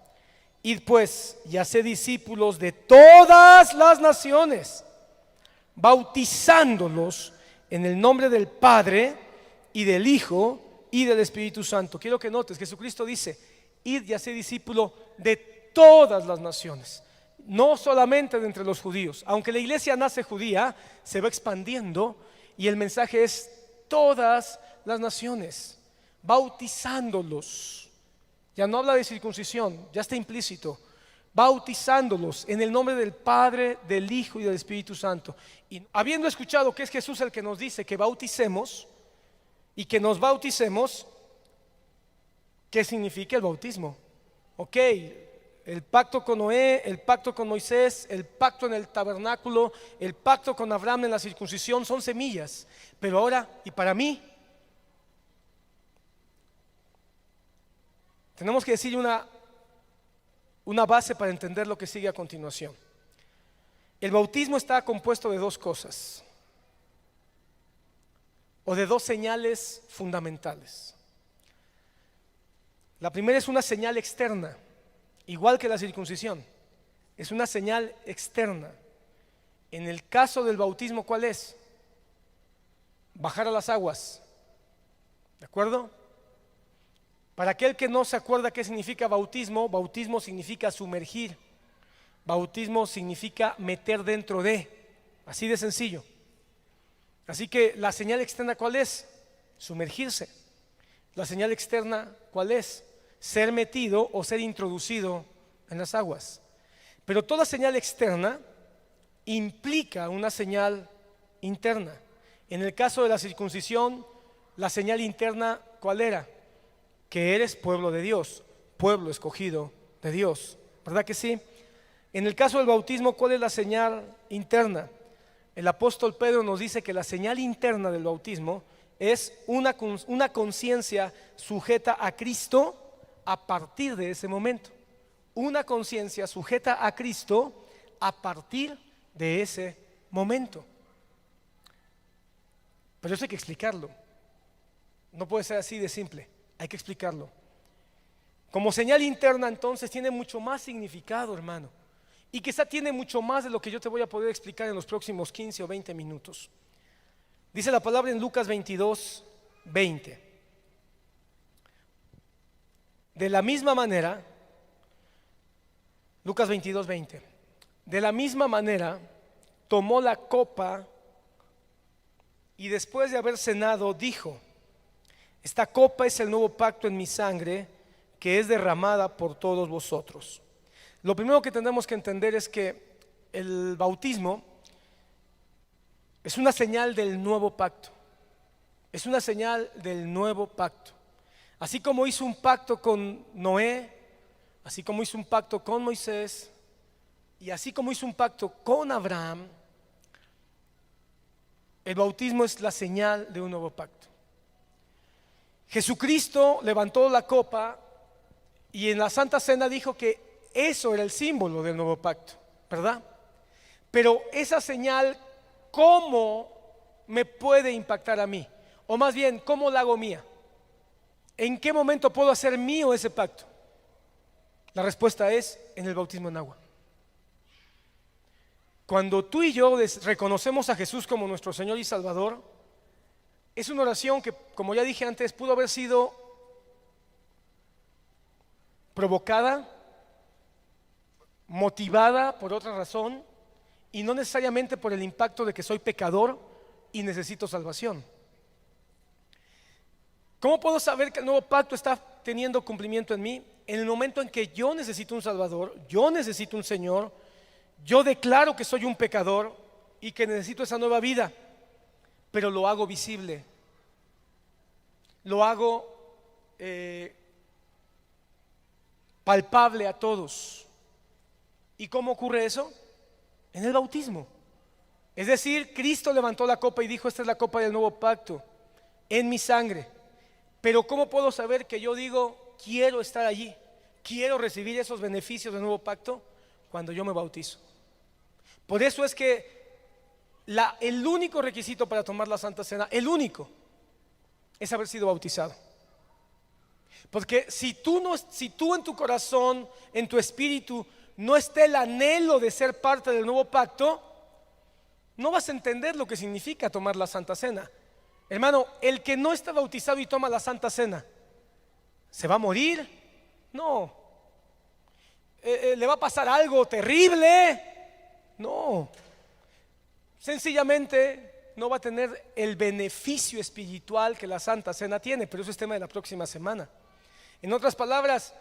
Id pues y haced discípulos de todas las naciones, bautizándolos en el nombre del Padre y del Hijo y del Espíritu Santo. Quiero que notes, Jesucristo dice: id y haced discípulo de todas las naciones, no solamente de entre los judíos. Aunque la iglesia nace judía, se va expandiendo y el mensaje es todas las naciones, bautizándolos. Ya no habla de circuncisión, ya está implícito. Bautizándolos en el nombre del Padre, del Hijo y del Espíritu Santo. Y habiendo escuchado que es Jesús el que nos dice que bauticemos y que nos bauticemos, ¿qué significa el bautismo? Ok, el pacto con Noé, el pacto con Moisés, el pacto en el tabernáculo, el pacto con Abraham en la circuncisión son semillas. Pero ahora, y para mí, tenemos que decir una base para entender lo que sigue a continuación. El bautismo está compuesto de dos cosas, o de dos señales fundamentales. La primera es una señal externa, igual que la circuncisión, es una señal externa. En el caso del bautismo, ¿cuál es? Bajar a las aguas, ¿de acuerdo? Para aquel que no se acuerda qué significa bautismo, bautismo significa sumergir, bautismo significa meter dentro de, así de sencillo. Así que la señal externa, ¿cuál es? Sumergirse. La señal externa, ¿cuál es? Ser metido o ser introducido en las aguas. Pero toda señal externa implica una señal interna. En el caso de la circuncisión, la señal interna, ¿cuál era? Que eres pueblo de Dios, pueblo escogido de Dios, ¿verdad que sí? En el caso del bautismo, ¿cuál es la señal interna? El apóstol Pedro nos dice que la señal interna del bautismo es una conciencia sujeta a Cristo a partir de ese momento. Una conciencia sujeta a Cristo a partir de ese momento. Pero eso hay que explicarlo. No puede ser así de simple, hay que explicarlo. Como señal interna, entonces, tiene mucho más significado, hermano. Y quizá tiene mucho más de lo que yo te voy a poder explicar en los próximos 15 o 20 minutos. Dice la palabra en Lucas 22:20. De la misma manera, Lucas 22:20, de la misma manera tomó la copa y después de haber cenado dijo: esta copa es el nuevo pacto en mi sangre, que es derramada por todos vosotros. Lo primero que tenemos que entender es que el bautismo es una señal del nuevo pacto. Es una señal del nuevo pacto. Así como hizo un pacto con Noé, así como hizo un pacto con Moisés, y así como hizo un pacto con Abraham, el bautismo es la señal de un nuevo pacto. Jesucristo levantó la copa y en la Santa Cena dijo que eso era el símbolo del nuevo pacto, ¿verdad? Pero esa señal, ¿cómo me puede impactar a mí? O más bien, ¿cómo la hago mía? ¿En qué momento puedo hacer mío ese pacto? La respuesta es en el bautismo en agua. Cuando tú y yo reconocemos a Jesús como nuestro Señor y Salvador, es una oración que, como ya dije antes, pudo haber sido provocada, motivada por otra razón y no necesariamente por el impacto de que soy pecador y necesito salvación. ¿Cómo puedo saber que el nuevo pacto está teniendo cumplimiento en mí? En el momento en que yo necesito un Salvador, yo necesito un Señor, yo declaro que soy un pecador y que necesito esa nueva vida, pero lo hago visible, lo hago palpable a todos. ¿Y cómo ocurre eso? En el bautismo. Es decir, Cristo levantó la copa y dijo: esta es la copa del nuevo pacto en mi sangre. Pero ¿cómo puedo saber que yo digo quiero estar allí, quiero recibir esos beneficios del nuevo pacto? Cuando yo me bautizo. Por eso es que el único requisito para tomar la Santa Cena, el único, es haber sido bautizado. Porque si tú en tu corazón, en tu espíritu, no está el anhelo de ser parte del nuevo pacto, no vas a entender lo que significa tomar la Santa Cena. Hermano, el que no está bautizado y toma la Santa Cena, ¿se va a morir? No. ¿Le va a pasar algo terrible? No. Sencillamente no va a tener el beneficio espiritual que la Santa Cena tiene, pero eso es tema de la próxima semana. En otras palabras,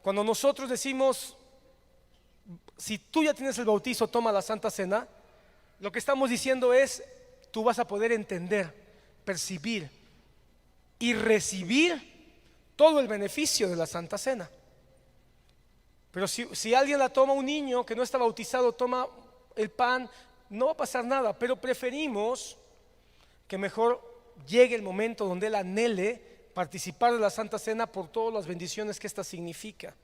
cuando nosotros decimos, si tú ya tienes el bautizo, toma la Santa Cena, lo que estamos diciendo es, tú vas a poder entender, percibir y recibir todo el beneficio de la Santa Cena. Pero si alguien la toma, un niño que no está bautizado toma el pan, no va a pasar nada, pero preferimos que mejor llegue el momento donde él anhele participar de la Santa Cena por todas las bendiciones que esta significa,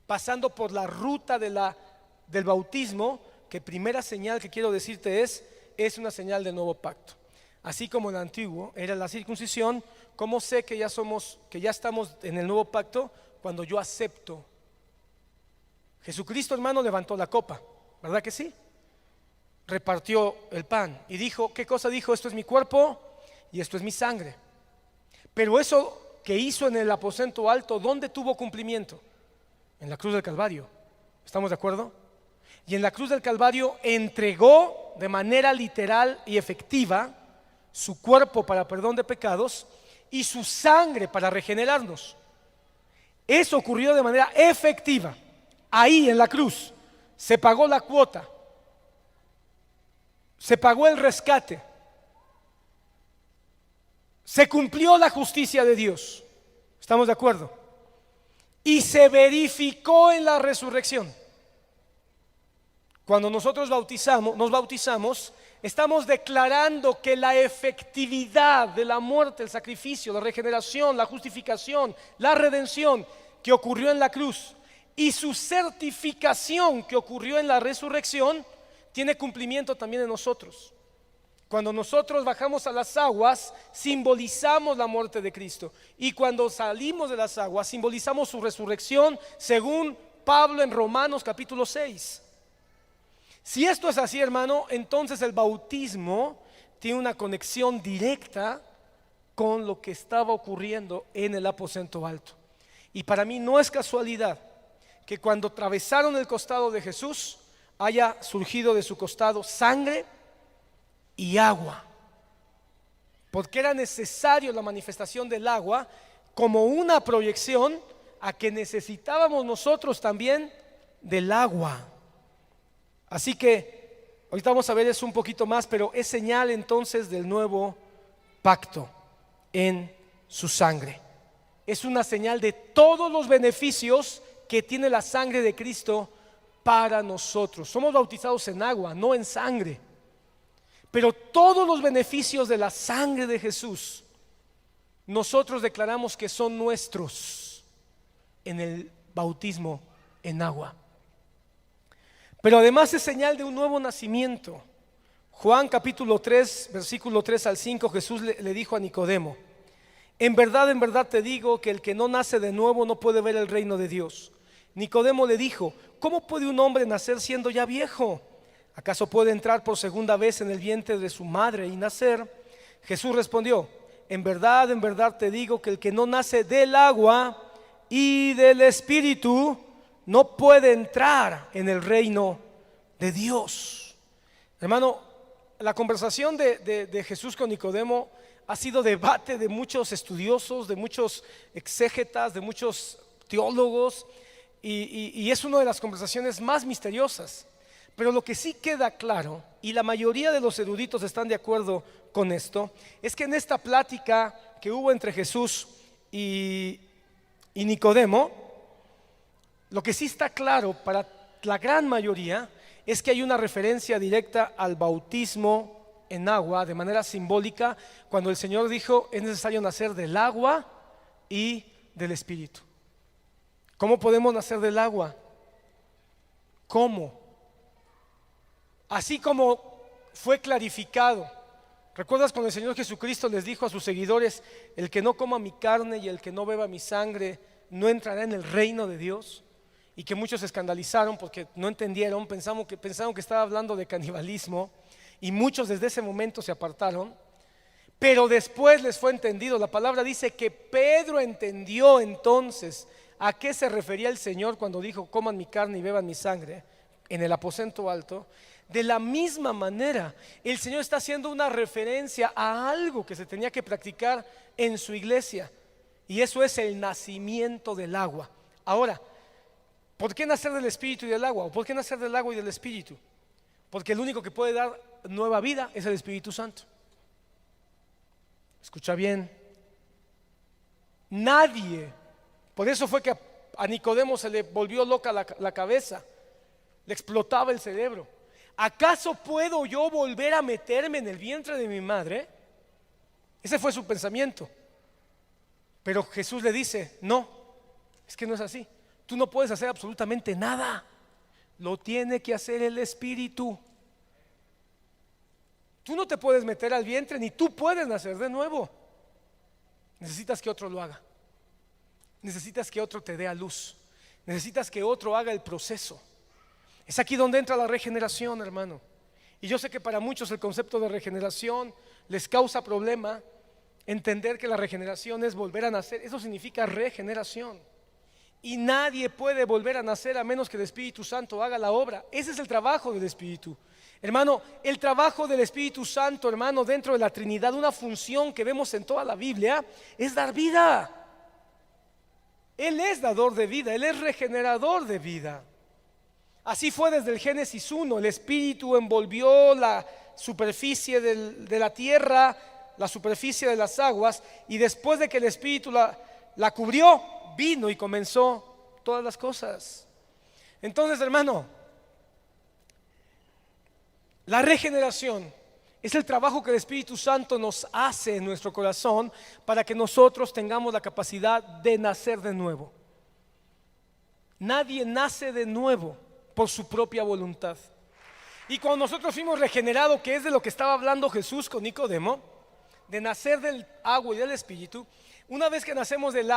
pasando por la ruta del bautismo, que primera señal que quiero decirte es una señal del nuevo pacto. Así como en el antiguo era la circuncisión, ¿cómo sé que ya estamos en el nuevo pacto? Cuando yo acepto. Jesucristo, hermano, levantó la copa, ¿verdad que sí? Repartió el pan y dijo, ¿qué cosa dijo? Esto es mi cuerpo y esto es mi sangre. Pero eso que hizo en el aposento alto, ¿dónde tuvo cumplimiento? En la cruz del Calvario. ¿Estamos de acuerdo? Y en la cruz del Calvario entregó de manera literal y efectiva su cuerpo para perdón de pecados y su sangre para regenerarnos. Eso ocurrió de manera efectiva. Ahí en la cruz se pagó la cuota, se pagó el rescate, se cumplió la justicia de Dios. ¿Estamos de acuerdo? Y se verificó en la resurrección. Cuando nosotros nos bautizamos, estamos declarando que la efectividad de la muerte, el sacrificio, la regeneración, la justificación, la redención que ocurrió en la cruz y su certificación que ocurrió en la resurrección tiene cumplimiento también en nosotros. Cuando nosotros bajamos a las aguas, simbolizamos la muerte de Cristo, y cuando salimos de las aguas, simbolizamos su resurrección, según Pablo en Romanos capítulo 6. Si esto es así, hermano, entonces el bautismo tiene una conexión directa con lo que estaba ocurriendo en el aposento alto. Y para mí no es casualidad que cuando atravesaron el costado de Jesús haya surgido de su costado sangre y agua, porque era necesario la manifestación del agua como una proyección a que necesitábamos nosotros también del agua. Así que ahorita vamos a ver eso un poquito más, pero es señal entonces del nuevo pacto en su sangre. Es una señal de todos los beneficios que tiene la sangre de Cristo para nosotros. Somos bautizados en agua, no en sangre. Pero todos los beneficios de la sangre de Jesús, nosotros declaramos que son nuestros en el bautismo en agua. Pero además es señal de un nuevo nacimiento. Juan capítulo 3, versículo 3 al 5, Jesús le dijo a Nicodemo: en verdad te digo que el que no nace de nuevo no puede ver el reino de Dios. Nicodemo le dijo: ¿cómo puede un hombre nacer siendo ya viejo? ¿Acaso puede entrar por segunda vez en el vientre de su madre y nacer? Jesús respondió: en verdad te digo que el que no nace del agua y del Espíritu no puede entrar en el reino de Dios. Hermano, la conversación de Jesús con Nicodemo ha sido debate de muchos estudiosos, de muchos exégetas, de muchos teólogos, y es una de las conversaciones más misteriosas. Pero lo que sí queda claro, y la mayoría de los eruditos están de acuerdo con esto, es que en esta plática que hubo entre Jesús y Nicodemo, lo que sí está claro para la gran mayoría es que hay una referencia directa al bautismo en agua de manera simbólica, cuando el Señor dijo: es necesario nacer del agua y del Espíritu. ¿Cómo podemos nacer del agua? ¿Cómo? Así como fue clarificado. ¿Recuerdas cuando el Señor Jesucristo les dijo a sus seguidores: el que no coma mi carne y el que no beba mi sangre no entrará en el reino de Dios? Y que muchos se escandalizaron porque no entendieron, pensaron que estaba hablando de canibalismo, y muchos desde ese momento se apartaron. Pero después les fue entendido. La palabra dice que Pedro entendió entonces a qué se refería el Señor cuando dijo: coman mi carne y beban mi sangre, en el aposento alto. De la misma manera, el Señor está haciendo una referencia a algo que se tenía que practicar en su iglesia, y eso es el nacimiento del agua. Ahora, ¿por qué nacer del Espíritu y del agua? ¿O por qué nacer del agua y del Espíritu? Porque el único que puede dar nueva vida es el Espíritu Santo. Escucha bien. Nadie. Por eso fue que a Nicodemo se le volvió loca la cabeza, le explotaba el cerebro. ¿Acaso puedo yo volver a meterme en el vientre de mi madre? Ese fue su pensamiento. Pero Jesús le dice: no, es que no es así. Tú no puedes hacer absolutamente nada. Lo tiene que hacer el Espíritu. Tú no te puedes meter al vientre, ni tú puedes nacer de nuevo. Necesitas que otro lo haga. Necesitas que otro te dé a luz. Necesitas que otro haga el proceso. Es aquí donde entra la regeneración, hermano. Y yo sé que para muchos el concepto de regeneración les causa problema entender que la regeneración es volver a nacer. Eso significa regeneración. Y nadie puede volver a nacer a menos que el Espíritu Santo haga la obra. Ese es el trabajo del Espíritu. Hermano, el trabajo del Espíritu Santo, hermano, dentro de la Trinidad, una función que vemos en toda la Biblia, es dar vida. Él es dador de vida, Él es regenerador de vida. Así fue desde el Génesis 1, el Espíritu envolvió la superficie de la tierra, la superficie de las aguas, y después de que el Espíritu la cubrió, vino y comenzó todas las cosas. Entonces, hermano, la regeneración es el trabajo que el Espíritu Santo nos hace en nuestro corazón para que nosotros tengamos la capacidad de nacer de nuevo. Nadie nace de nuevo por su propia voluntad. Y cuando nosotros fuimos regenerados, que es de lo que estaba hablando Jesús con Nicodemo, de nacer del agua y del Espíritu, una vez que nacemos del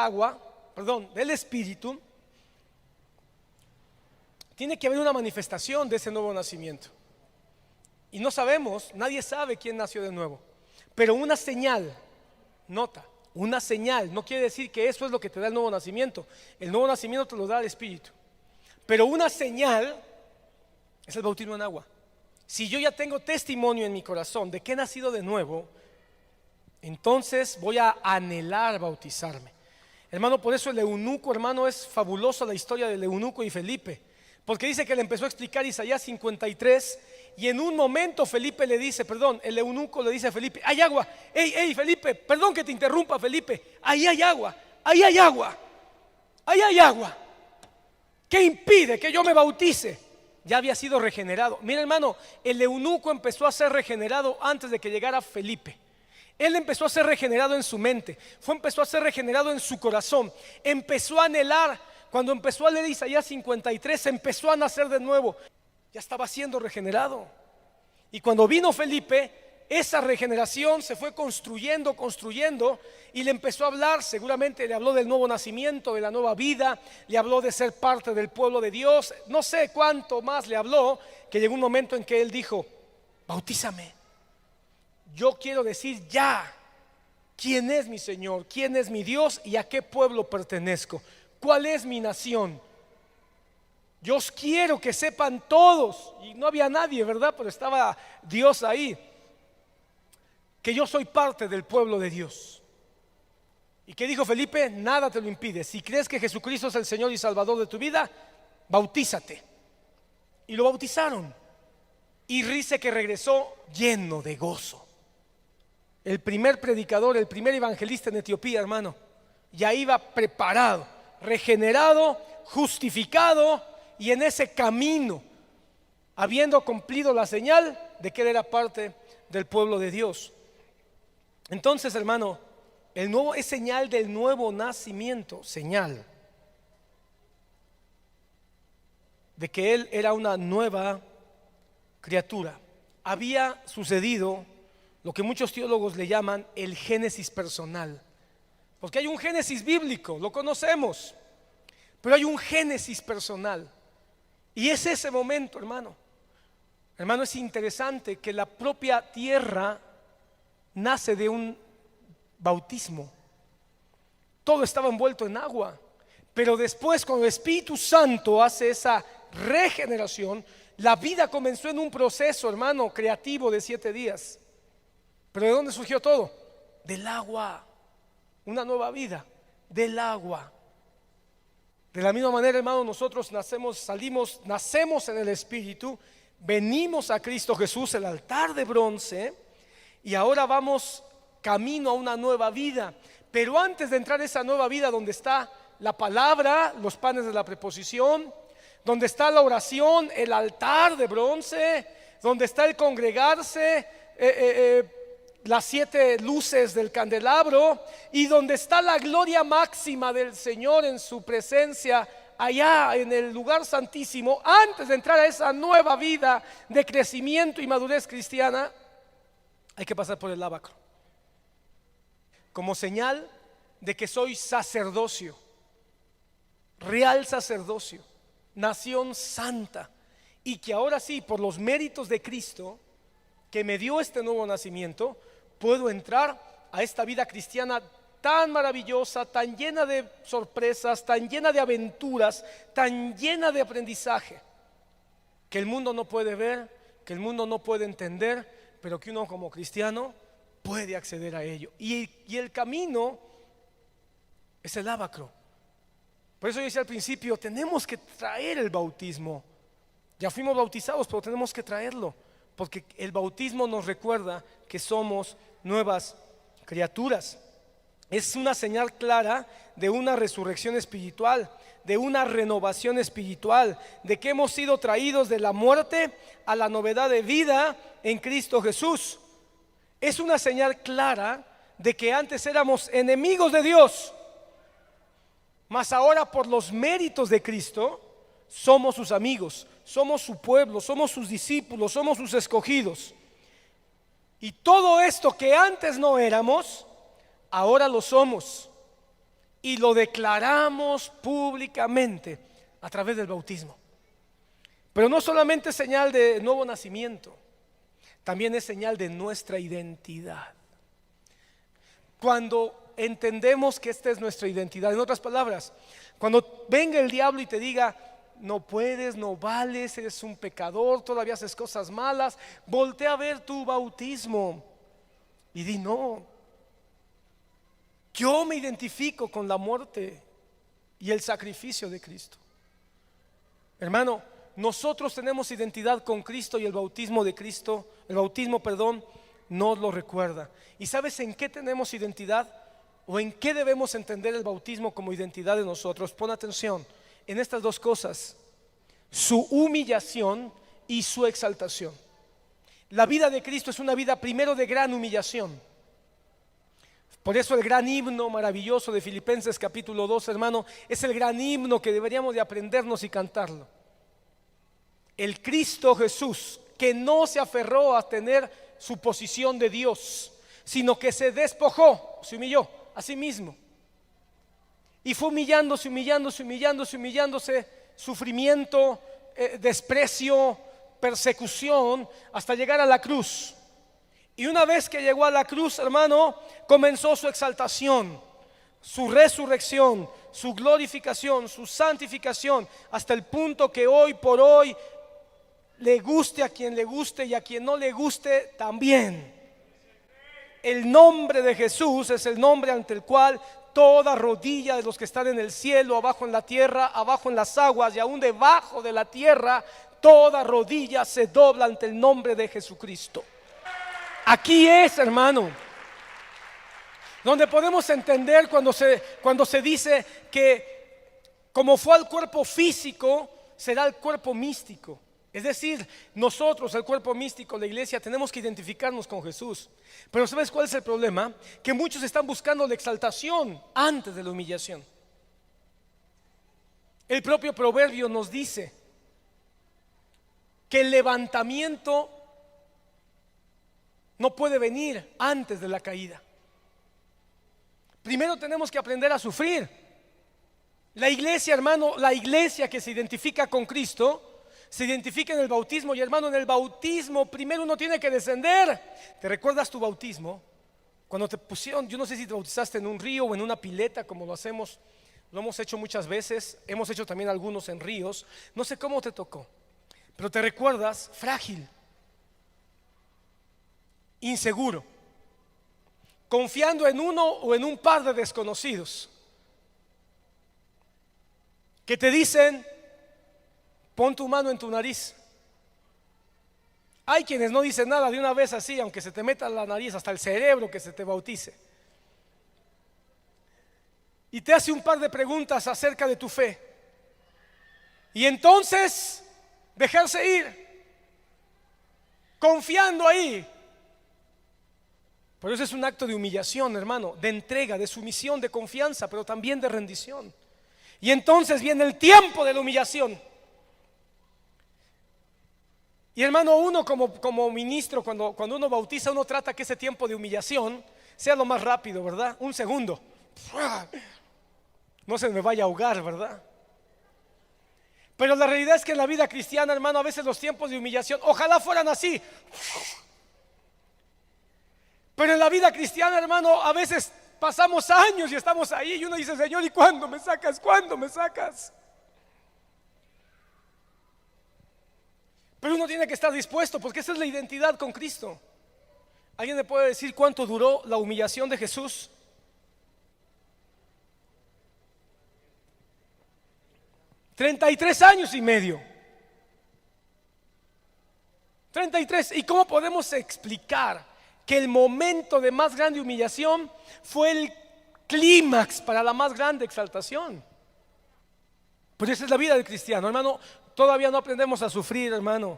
Espíritu, tiene que haber una manifestación de ese nuevo nacimiento. Y no sabemos, nadie sabe quién nació de nuevo, pero una señal, nota, una señal, no quiere decir que eso es lo que te da el nuevo nacimiento. El nuevo nacimiento te lo da el Espíritu, pero una señal es el bautismo en agua. Si yo ya tengo testimonio en mi corazón de que he nacido de nuevo, entonces voy a anhelar bautizarme. Hermano, por eso el eunuco, hermano, es fabulosa la historia del eunuco y Felipe, porque dice que le empezó a explicar Isaías 53, y en un momento el eunuco le dice a Felipe: hay agua. Hey Felipe, perdón que te interrumpa, Felipe, ahí hay agua, ahí hay agua, ahí hay agua. ¿Qué impide que yo me bautice? Ya había sido regenerado. Mira, hermano, el eunuco empezó a ser regenerado antes de que llegara Felipe. Él empezó a ser regenerado en su mente, empezó a ser regenerado en su corazón, empezó a anhelar. Cuando empezó a leer Isaías 53, empezó a nacer de nuevo. Ya estaba siendo regenerado. Y cuando vino Felipe, esa regeneración se fue construyendo, y le empezó a hablar. Seguramente le habló del nuevo nacimiento, de la nueva vida, le habló de ser parte del pueblo de Dios. No sé cuánto más le habló, que llegó un momento en que él dijo: bautízame. Yo quiero decir ya quién es mi Señor, quién es mi Dios y a qué pueblo pertenezco, cuál es mi nación. Yo os quiero que sepan todos, y no había nadie, ¿verdad? Pero estaba Dios ahí, que yo soy parte del pueblo de Dios. ¿Y qué dijo Felipe? Nada te lo impide. Si crees que Jesucristo es el Señor y Salvador de tu vida, bautízate. Y lo bautizaron. Y dice que regresó lleno de gozo. El primer predicador, el primer evangelista en Etiopía, hermano, ya iba preparado, regenerado, justificado y en ese camino, habiendo cumplido la señal de que él era parte del pueblo de Dios. Entonces, hermano, el nuevo es señal del nuevo nacimiento, señal de que él era una nueva criatura. Había sucedido lo que muchos teólogos le llaman el génesis personal, porque hay un génesis bíblico, lo conocemos, pero hay un génesis personal, y es ese momento, hermano. Hermano, es interesante que la propia tierra nace de un bautismo. Todo estaba envuelto en agua, pero después, cuando el Espíritu Santo hace esa regeneración, la vida comenzó en un proceso, hermano, creativo de 7 días. ¿Pero de dónde surgió todo? Del agua. Una nueva vida del agua. De la misma manera, hermano, nosotros nacemos en el Espíritu, venimos a Cristo Jesús, el altar de bronce, y ahora vamos camino a una nueva vida. Pero antes de entrar a esa nueva vida, donde está la palabra, los panes de la preposición, donde está la oración, el altar de bronce, donde está el congregarse, las 7 luces del candelabro, y donde está la gloria máxima del Señor en su presencia allá en el lugar santísimo, antes de entrar a esa nueva vida de crecimiento y madurez cristiana, hay que pasar por el lavacro, como señal de que soy sacerdocio, real sacerdocio, nación santa, y que ahora sí, por los méritos de Cristo, que me dio este nuevo nacimiento, puedo entrar a esta vida cristiana tan maravillosa, tan llena de sorpresas, tan llena de aventuras, tan llena de aprendizaje, que el mundo no puede ver, que el mundo no puede entender, pero que uno como cristiano puede acceder a ello. Y el camino es el lavacro. Por eso yo decía al principio, tenemos que traer el bautismo. Ya fuimos bautizados, pero tenemos que traerlo, porque el bautismo nos recuerda que somos nuevas criaturas. Es una señal clara de una resurrección espiritual, de una renovación espiritual, de que hemos sido traídos de la muerte a la novedad de vida en Cristo Jesús. Es una señal clara de que antes éramos enemigos de Dios, mas ahora por los méritos de Cristo somos sus amigos, somos su pueblo, somos sus discípulos, somos sus escogidos. Y todo esto que antes no éramos, ahora lo somos, y lo declaramos públicamente a través del bautismo. Pero no solamente es señal de nuevo nacimiento, también es señal de nuestra identidad. Cuando entendemos que esta es nuestra identidad, en otras palabras, cuando venga el diablo y te diga, no puedes, no vales, eres un pecador, todavía haces cosas malas, voltea a ver tu bautismo y di, no, yo me identifico con la muerte y el sacrificio de Cristo. Hermano, nosotros tenemos identidad con Cristo, y el bautismo de Cristo, nos lo recuerda. ¿Y sabes en qué tenemos identidad? ¿O en qué debemos entender el bautismo como identidad de nosotros? Pon atención en estas dos cosas: su humillación y su exaltación. La vida de Cristo es una vida primero de gran humillación. Por eso el gran himno maravilloso de Filipenses capítulo 2, hermano, es el gran himno que deberíamos de aprendernos y cantarlo. El Cristo Jesús, que no se aferró a tener su posición de Dios, sino que se despojó, se humilló a sí mismo, y fue humillándose, sufrimiento, desprecio, persecución, hasta llegar a la cruz. Y una vez que llegó a la cruz, hermano, comenzó su exaltación, su resurrección, su glorificación, su santificación, hasta el punto que hoy por hoy le guste a quien le guste y a quien no le guste también. El nombre de Jesús es el nombre ante el cual toda rodilla de los que están en el cielo, abajo en la tierra, abajo en las aguas y aún debajo de la tierra, toda rodilla se dobla ante el nombre de Jesucristo. Aquí es, hermano, donde podemos entender cuando se dice que como fue al cuerpo físico, será el cuerpo místico. Es decir, nosotros, el cuerpo místico, la iglesia, tenemos que identificarnos con Jesús. Pero ¿sabes cuál es el problema? Que muchos están buscando la exaltación antes de la humillación. El propio proverbio nos dice que el levantamiento no puede venir antes de la caída. Primero tenemos que aprender a sufrir. La iglesia, hermano, la iglesia que se identifica con Cristo se identifica en el bautismo. Y hermano, en el bautismo primero uno tiene que descender. ¿Te recuerdas tu bautismo? Cuando te pusieron, yo no sé si te bautizaste en un río o en una pileta, como lo hacemos, lo hemos hecho muchas veces, hemos hecho también algunos en ríos. No sé cómo te tocó, pero te recuerdas frágil, inseguro, confiando en uno o en un par de desconocidos que te dicen: pon tu mano en tu nariz. Hay quienes no dicen nada de una vez así, aunque se te meta la nariz hasta el cerebro que se te bautice. Y te hace un par de preguntas acerca de tu fe. Y entonces dejarse ir, confiando ahí. Pero eso es un acto de humillación, hermano, de entrega, de sumisión, de confianza, pero también de rendición. Y entonces viene el tiempo de la humillación. Y hermano, uno como ministro, cuando uno bautiza, uno trata que ese tiempo de humillación sea lo más rápido, ¿verdad? Un segundo. No se me vaya a ahogar, ¿verdad? Pero la realidad es que en la vida cristiana, hermano, a veces los tiempos de humillación, ojalá fueran así. Pero en la vida cristiana, hermano, a veces pasamos años y estamos ahí y uno dice: Señor, ¿y cuándo me sacas? ¿Cuándo me sacas? Pero uno tiene que estar dispuesto, porque esa es la identidad con Cristo. ¿Alguien me puede decir cuánto duró la humillación de Jesús? 33 años y medio. 33. ¿Y cómo podemos explicar que el momento de más grande humillación fue el clímax para la más grande exaltación? Pues esa es la vida del cristiano, hermano. Todavía no aprendemos a sufrir, hermano.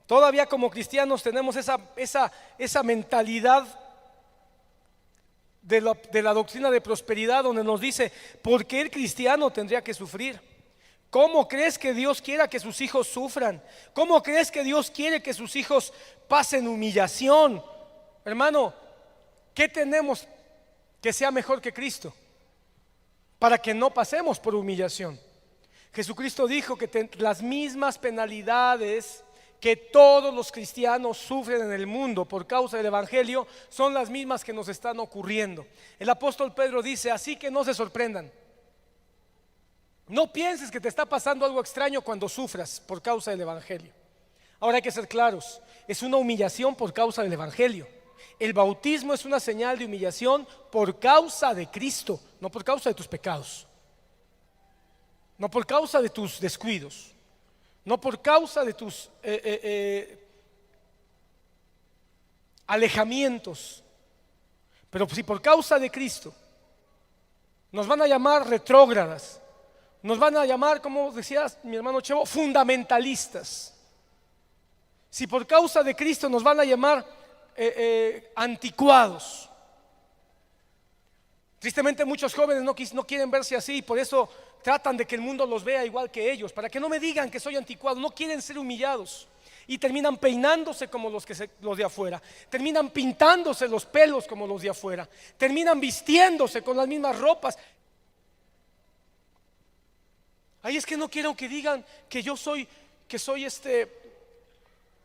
Todavía como cristianos tenemos esa mentalidad de la doctrina de prosperidad, donde nos dice: ¿por qué el cristiano tendría que sufrir? ¿Cómo crees que Dios quiera que sus hijos sufran? ¿Cómo crees que Dios quiere que sus hijos pasen humillación? Hermano, ¿qué tenemos que sea mejor que Cristo para que no pasemos por humillación? Jesucristo dijo que las mismas penalidades que todos los cristianos sufren en el mundo por causa del evangelio son las mismas que nos están ocurriendo. El apóstol Pedro dice: así que no se sorprendan. No pienses que te está pasando algo extraño cuando sufras por causa del evangelio. Ahora hay que ser claros: es una humillación por causa del evangelio. El bautismo es una señal de humillación por causa de Cristo, no por causa de tus pecados, no por causa de tus descuidos, no por causa de tus alejamientos. Pero si por causa de Cristo nos van a llamar retrógradas, nos van a llamar, como decía mi hermano Chevo, fundamentalistas. Si por causa de Cristo nos van a llamar anticuados. Tristemente muchos jóvenes no quieren verse así, y por eso tratan de que el mundo los vea igual que ellos, para que no me digan que soy anticuado. No quieren ser humillados y terminan peinándose como los de afuera, terminan pintándose los pelos como los de afuera, terminan vistiéndose con las mismas ropas. Ay, es que no quiero que digan que yo soy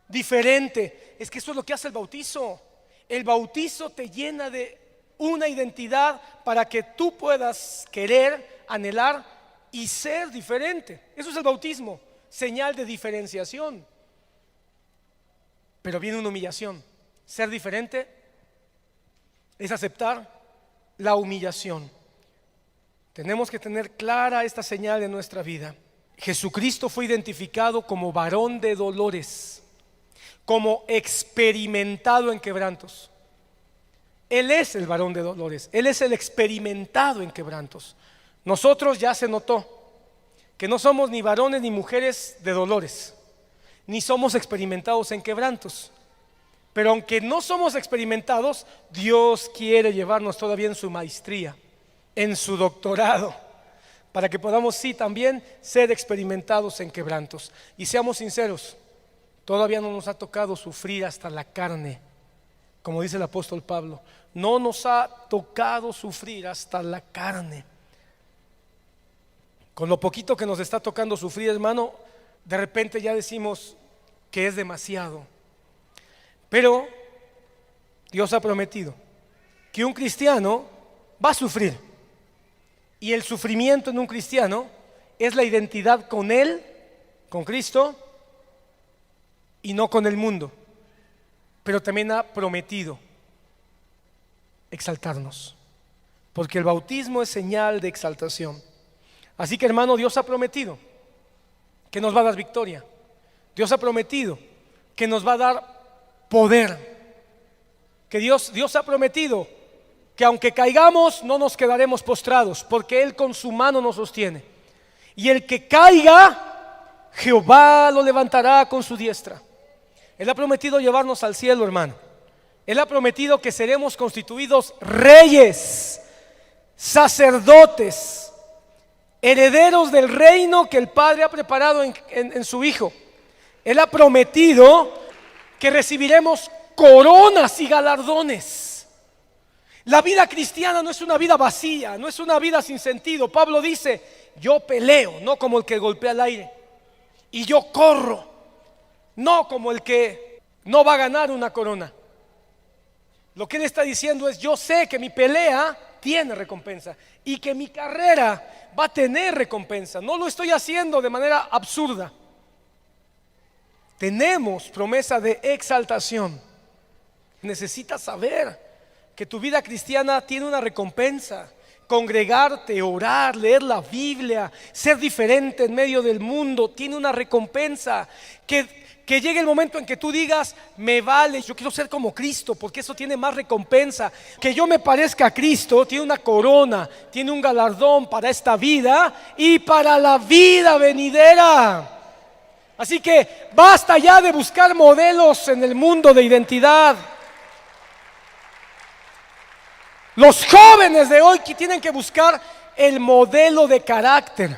diferente. Es que eso es lo que hace el bautizo. El bautizo te llena de una identidad para que tú puedas querer, anhelar y ser diferente. Eso es el bautismo, señal de diferenciación. Pero viene una humillación. Ser diferente es aceptar la humillación. Tenemos que tener clara esta señal en nuestra vida. Jesucristo fue identificado como varón de dolores, como experimentado en quebrantos. Él es el varón de dolores, Él es el experimentado en quebrantos. Nosotros ya se notó que no somos ni varones ni mujeres de dolores, ni somos experimentados en quebrantos. Pero aunque no somos experimentados, Dios quiere llevarnos todavía en su maestría, en su doctorado, para que podamos sí también ser experimentados en quebrantos. Y seamos sinceros, todavía no nos ha tocado sufrir hasta la carne, como dice el apóstol Pablo. No nos ha tocado sufrir hasta la carne. Con lo poquito que nos está tocando sufrir, hermano, de repente ya decimos que es demasiado. Pero Dios ha prometido que un cristiano va a sufrir. Y el sufrimiento en un cristiano es la identidad con Él, con Cristo, y no con el mundo. Pero también ha prometido exaltarnos, porque el bautismo es señal de exaltación. Así que, hermano, Dios ha prometido que nos va a dar victoria. Dios ha prometido que nos va a dar poder. Que Dios ha prometido que aunque caigamos no nos quedaremos postrados, porque Él con su mano nos sostiene. Y el que caiga, Jehová lo levantará con su diestra. Él ha prometido llevarnos al cielo, hermano. Él ha prometido que seremos constituidos reyes, sacerdotes, herederos del reino que el Padre ha preparado en su Hijo. Él ha prometido que recibiremos coronas y galardones. La vida cristiana no es una vida vacía, no es una vida sin sentido. Pablo dice: yo peleo, no como el que golpea el aire, y yo corro, no como el que no va a ganar una corona. Lo que él está diciendo es: yo sé que mi pelea tiene recompensa y que mi carrera va a tener recompensa. No lo estoy haciendo de manera absurda. Tenemos promesa de exaltación. Necesitas saber que tu vida cristiana tiene una recompensa. Congregarte, orar, leer la Biblia, ser diferente en medio del mundo, tiene una recompensa. Que llegue el momento en que tú digas: me vale, yo quiero ser como Cristo, porque eso tiene más recompensa. Que yo me parezca a Cristo tiene una corona, tiene un galardón para esta vida y para la vida venidera. Así que basta ya de buscar modelos en el mundo de identidad. Los jóvenes de hoy que tienen que buscar el modelo de carácter.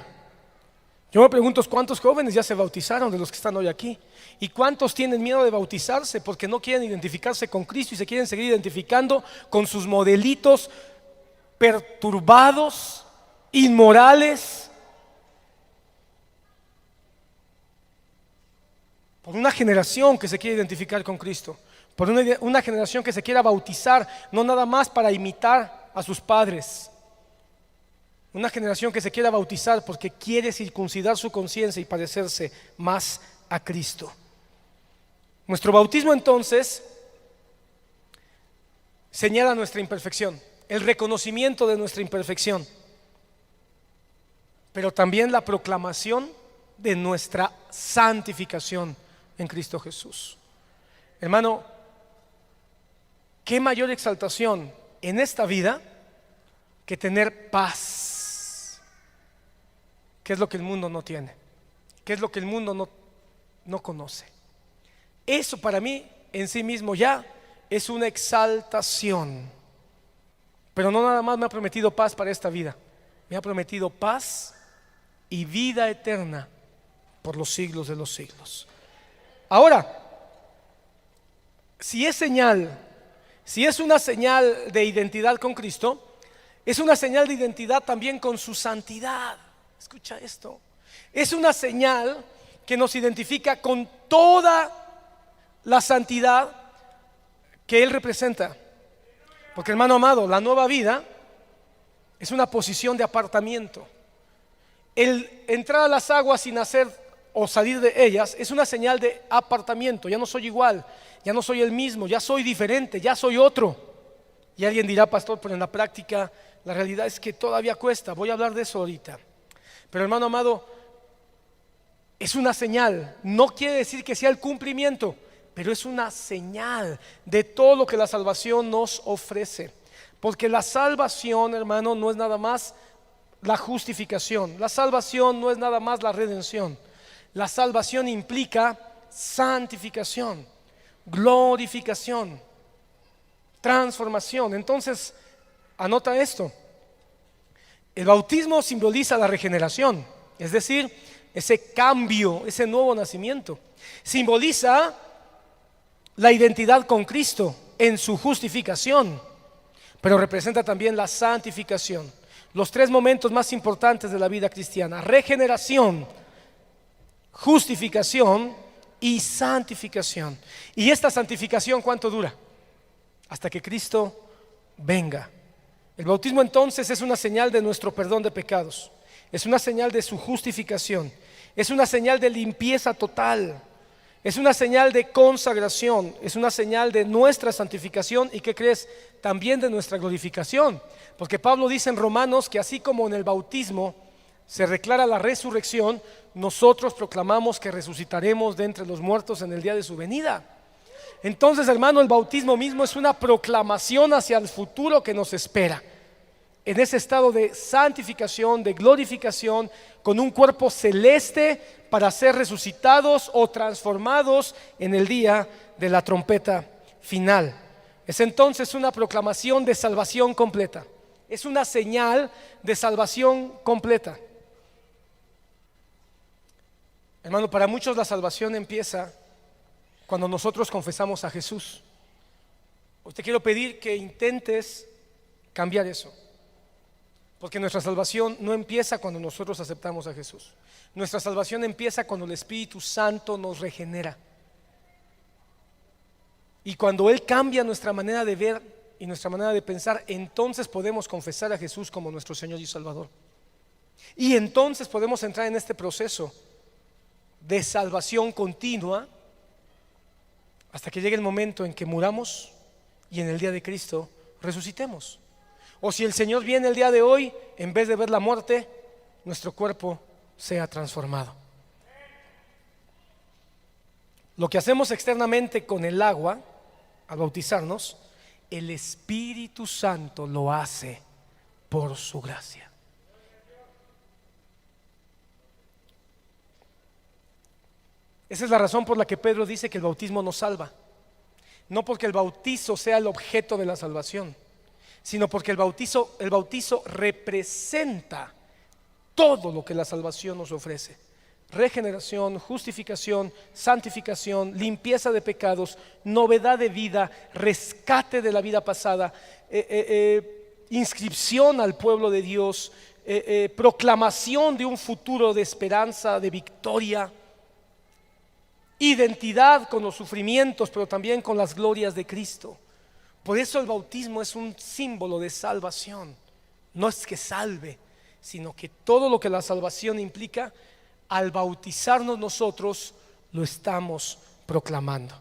Yo me pregunto: ¿cuántos jóvenes ya se bautizaron de los que están hoy aquí? ¿Y cuántos tienen miedo de bautizarse porque no quieren identificarse con Cristo y se quieren seguir identificando con sus modelitos perturbados, inmorales? Por una generación que se quiere identificar con Cristo, por una generación que se quiera bautizar, no nada más para imitar a sus padres. Una generación que se quiera bautizar porque quiere circuncidar su conciencia y parecerse más a Cristo. Nuestro bautismo entonces señala nuestra imperfección, el reconocimiento de nuestra imperfección, pero también la proclamación de nuestra santificación en Cristo Jesús. Hermano, ¿qué mayor exaltación en esta vida que tener paz? ¿Qué es lo que el mundo no tiene? ¿Qué es lo que el mundo no conoce? Eso para mí en sí mismo ya es una exaltación. Pero no nada más me ha prometido paz para esta vida, me ha prometido paz y vida eterna por los siglos de los siglos. Ahora, si es una señal de identidad con Cristo, es una señal de identidad también con su santidad. Escucha esto. Es una señal que nos identifica con toda la santidad que Él representa. Porque, hermano amado, la nueva vida es una posición de apartamiento. El entrar a las aguas sin hacer o salir de ellas es una señal de apartamiento. Ya no soy igual, ya no soy el mismo, ya soy diferente, ya soy otro. Y alguien dirá, pastor, pero en la práctica la realidad es que todavía cuesta. Voy a hablar de eso ahorita. Pero, hermano amado, es una señal. No quiere decir que sea el cumplimiento, pero es una señal de todo lo que la salvación nos ofrece. Porque la salvación, hermano, no es nada más la justificación. La salvación no es nada más la redención. La salvación implica santificación, glorificación, transformación. Entonces, anota esto. El bautismo simboliza la regeneración, es decir, ese cambio, ese nuevo nacimiento. Simboliza la identidad con Cristo en su justificación, pero representa también la santificación. Los tres momentos más importantes de la vida cristiana: regeneración, justificación y santificación. ¿Y esta santificación cuánto dura? Hasta que Cristo venga. El bautismo entonces es una señal de nuestro perdón de pecados, es una señal de su justificación, es una señal de limpieza total, es una señal de consagración, es una señal de nuestra santificación y, ¿qué crees?, también de nuestra glorificación. Porque Pablo dice en Romanos que así como en el bautismo se declara la resurrección, nosotros proclamamos que resucitaremos de entre los muertos en el día de su venida. Entonces, hermano, el bautismo mismo es una proclamación hacia el futuro que nos espera, en ese estado de santificación, de glorificación, con un cuerpo celeste para ser resucitados o transformados en el día de la trompeta final. Es entonces una proclamación de salvación completa, es una señal de salvación completa. Hermano, para muchos la salvación empieza cuando nosotros confesamos a Jesús. Hoy te quiero pedir que intentes cambiar eso, porque nuestra salvación no empieza cuando nosotros aceptamos a Jesús. Nuestra salvación empieza cuando el Espíritu Santo nos regenera. Y cuando Él cambia nuestra manera de ver y nuestra manera de pensar, entonces podemos confesar a Jesús como nuestro Señor y Salvador. Y entonces podemos entrar en este proceso de salvación continua hasta que llegue el momento en que muramos y en el día de Cristo resucitemos. O si el Señor viene el día de hoy, en vez de ver la muerte, nuestro cuerpo sea transformado. Lo que hacemos externamente con el agua, al bautizarnos, el Espíritu Santo lo hace por su gracia. Esa es la razón por la que Pedro dice que el bautismo nos salva. No porque el bautizo sea el objeto de la salvación, sino porque el bautizo representa todo lo que la salvación nos ofrece: regeneración, justificación, santificación, limpieza de pecados, novedad de vida, rescate de la vida pasada, inscripción al pueblo de Dios, proclamación de un futuro de esperanza, de victoria, identidad con los sufrimientos, pero también con las glorias de Cristo. Por eso el bautismo es un símbolo de salvación. No es que salve, sino que todo lo que la salvación implica, al bautizarnos nosotros lo estamos proclamando.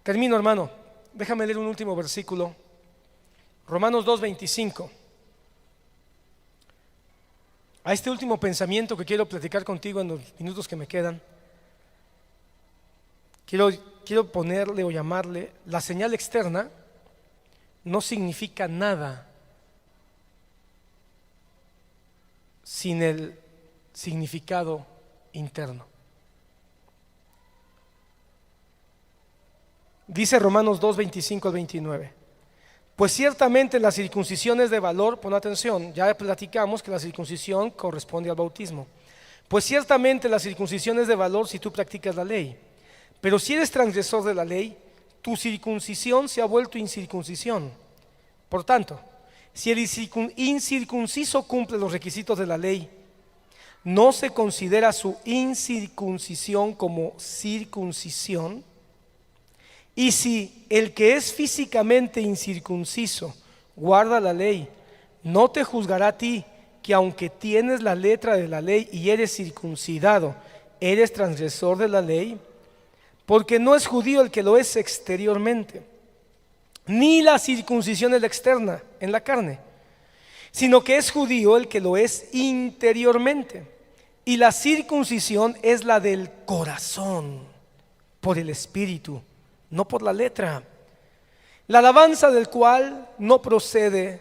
Termino, hermano. Déjame leer un último versículo. Romanos 2:25. A este último pensamiento que quiero platicar contigo en los minutos que me quedan, quiero ponerle o llamarle: la señal externa no significa nada sin el significado interno. Dice Romanos 2:25 al 29. Pues ciertamente la circuncisión es de valor. Pon atención, ya platicamos que la circuncisión corresponde al bautismo. Pues ciertamente la circuncisión es de valor si tú practicas la ley. Pero si eres transgresor de la ley, tu circuncisión se ha vuelto incircuncisión. Por tanto, si el incircunciso cumple los requisitos de la ley, no se considera su incircuncisión como circuncisión. Y si el que es físicamente incircunciso guarda la ley, no te juzgará a ti, que aunque tienes la letra de la ley y eres circuncidado, eres transgresor de la ley. Porque no es judío el que lo es exteriormente, ni la circuncisión es la externa en la carne, sino que es judío el que lo es interiormente. Y la circuncisión es la del corazón, por el espíritu, no por la letra, la alabanza del cual no procede,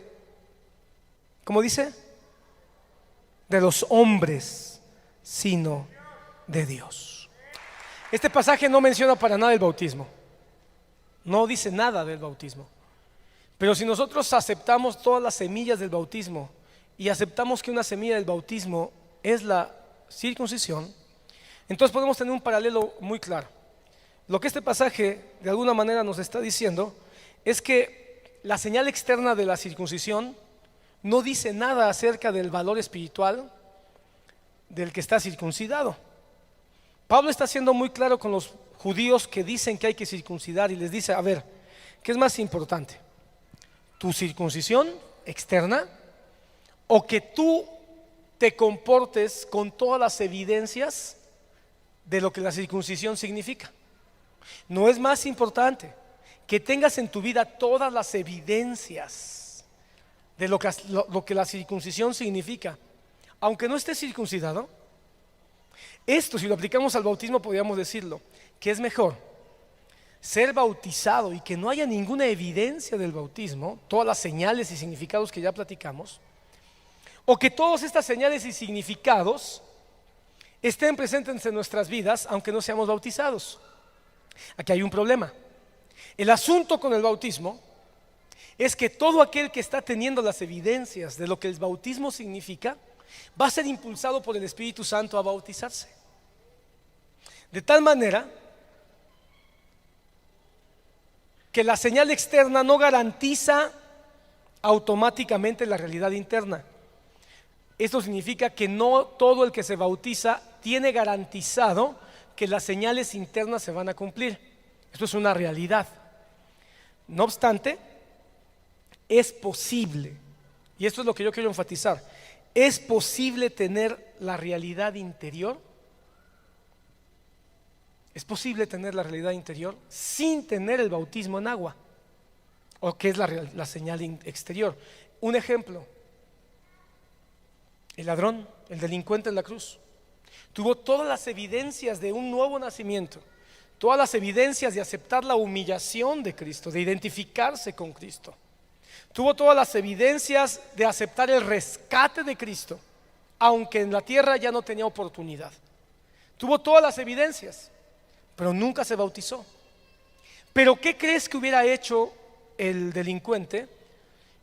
¿cómo dice? De los hombres, sino de Dios. Este pasaje no menciona para nada el bautismo, no dice nada del bautismo. Pero si nosotros aceptamos todas las semillas del bautismo y aceptamos que una semilla del bautismo es la circuncisión, entonces podemos tener un paralelo muy claro. Lo que este pasaje de alguna manera nos está diciendo es que la señal externa de la circuncisión no dice nada acerca del valor espiritual del que está circuncidado. Pablo está siendo muy claro con los judíos que dicen que hay que circuncidar y les dice, a ver, ¿qué es más importante? ¿Tu circuncisión externa o que tú te comportes con todas las evidencias de lo que la circuncisión significa? ¿No es más importante que tengas en tu vida todas las evidencias de lo que la circuncisión significa, aunque no estés circuncidado? Esto, si lo aplicamos al bautismo, podríamos decirlo, que es mejor ser bautizado y que no haya ninguna evidencia del bautismo, todas las señales y significados que ya platicamos, o que todas estas señales y significados estén presentes en nuestras vidas aunque no seamos bautizados. Aquí hay un problema. El asunto con el bautismo es que todo aquel que está teniendo las evidencias de lo que el bautismo significa va a ser impulsado por el Espíritu Santo a bautizarse. De tal manera que la señal externa no garantiza automáticamente la realidad interna. Esto significa que no todo el que se bautiza tiene garantizado que las señales internas se van a cumplir. Esto es una realidad. No obstante, es posible, y esto es lo que yo quiero enfatizar, es posible tener la realidad interior. Es posible tener la realidad interior sin tener el bautismo en agua, o que es la señal exterior. Un ejemplo: el ladrón, el delincuente en la cruz, tuvo todas las evidencias de un nuevo nacimiento, todas las evidencias de aceptar la humillación de Cristo, de identificarse con Cristo. Tuvo todas las evidencias de aceptar el rescate de Cristo, aunque en la tierra ya no tenía oportunidad. Tuvo todas las evidencias, pero nunca se bautizó. Pero ¿qué crees que hubiera hecho el delincuente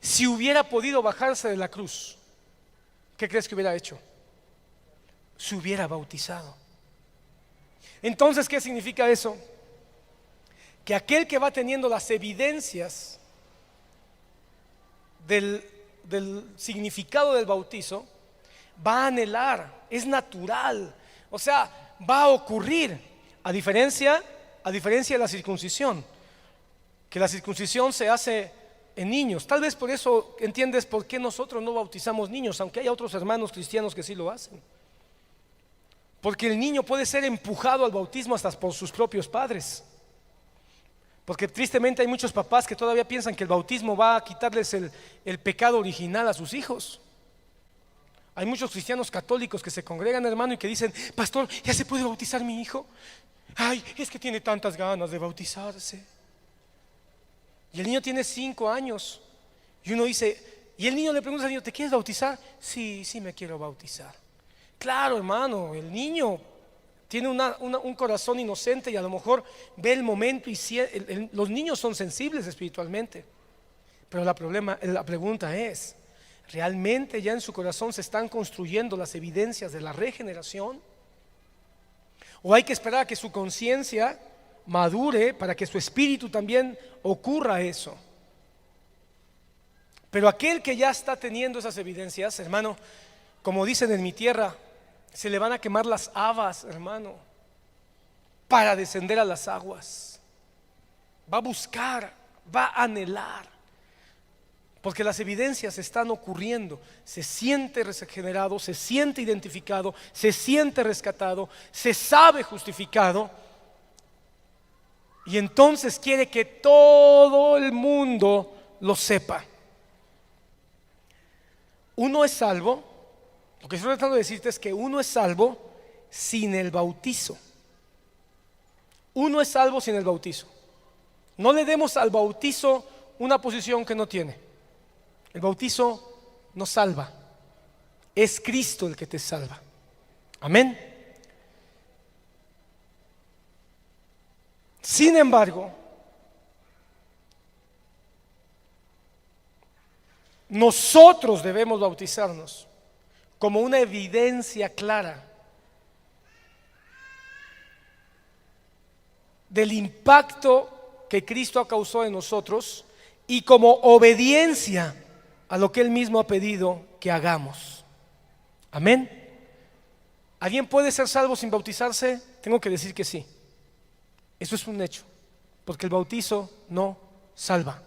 si hubiera podido bajarse de la cruz? ¿Qué crees que hubiera hecho? Se hubiera bautizado. Entonces, ¿qué significa eso? Que aquel que va teniendo las evidencias del significado del bautizo va a anhelar, es natural, o sea, va a ocurrir, a diferencia de la circuncisión, que la circuncisión se hace en niños. Tal vez por eso entiendes por qué nosotros no bautizamos niños, aunque hay otros hermanos cristianos que sí lo hacen. Porque el niño puede ser empujado al bautismo hasta por sus propios padres. Porque tristemente hay muchos papás que todavía piensan que el bautismo va a quitarles el pecado original a sus hijos. Hay muchos cristianos católicos que se congregan, hermano, y que dicen: pastor, ¿ya se puede bautizar mi hijo? Ay, es que tiene tantas ganas de bautizarse. Y el niño tiene 5 años. Y uno dice, y el niño le pregunta al niño: ¿te quieres bautizar? Sí, sí me quiero bautizar. Claro, hermano, el niño tiene un corazón inocente y a lo mejor ve el momento y los niños son sensibles espiritualmente. Pero la pregunta es, ¿realmente ya en su corazón se están construyendo las evidencias de la regeneración? ¿O hay que esperar a que su conciencia madure para que su espíritu también ocurra eso? Pero aquel que ya está teniendo esas evidencias, hermano, como dicen en mi tierra, se le van a quemar las habas, hermano, para descender a las aguas. va a buscar, va a anhelar, porque las evidencias están ocurriendo. Se siente regenerado, se siente identificado, se siente rescatado, se sabe justificado, y entonces quiere que todo el mundo lo sepa. Uno es salvo, lo que estoy tratando de decirte es que uno es salvo sin el bautizo. Uno es salvo sin el bautizo. No le demos al bautizo una posición que no tiene. El bautizo no salva. Es Cristo el que te salva. Amén. Sin embargo, nosotros debemos bautizarnos como una evidencia clara del impacto que Cristo ha causado en nosotros y como obediencia a lo que Él mismo ha pedido que hagamos. Amén. ¿Alguien puede ser salvo sin bautizarse? Tengo que decir que sí. Eso es un hecho, porque el bautizo no salva.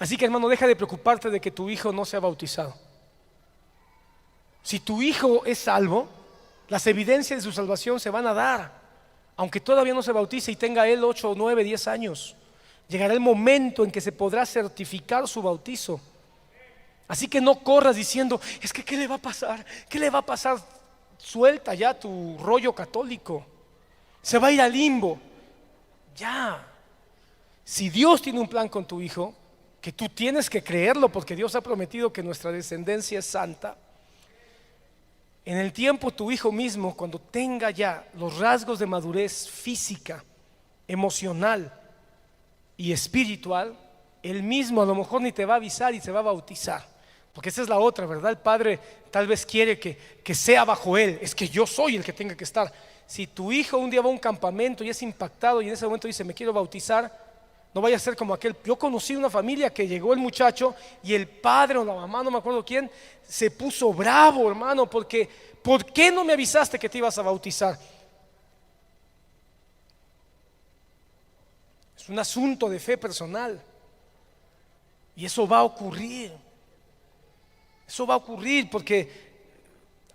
Así que, hermano, deja de preocuparte de que tu hijo no sea bautizado. Si tu hijo es salvo, las evidencias de su salvación se van a dar, aunque todavía no se bautice y tenga él 8, 9, 10 años. Llegará el momento en que se podrá certificar su bautizo. Así que no corras diciendo, es que ¿qué le va a pasar? ¿Qué le va a pasar? Suelta ya tu rollo católico. Se va a ir al limbo. Ya. Si Dios tiene un plan con tu hijo, que tú tienes que creerlo, porque Dios ha prometido que nuestra descendencia es santa. En el tiempo tu hijo mismo, cuando tenga ya los rasgos de madurez física, emocional y espiritual, él mismo a lo mejor ni te va a avisar y se va a bautizar. Porque esa es la otra, ¿verdad? El padre tal vez quiere que sea bajo él. Es que yo soy el que tenga que estar. Si tu hijo un día va a un campamento y es impactado y en ese momento dice, me quiero bautizar, no vaya a ser como aquel. Yo conocí una familia que llegó el muchacho y el padre o la mamá, no me acuerdo quién, se puso bravo, hermano, porque ¿por qué no me avisaste que te ibas a bautizar? Es un asunto de fe personal y eso va a ocurrir. Eso va a ocurrir porque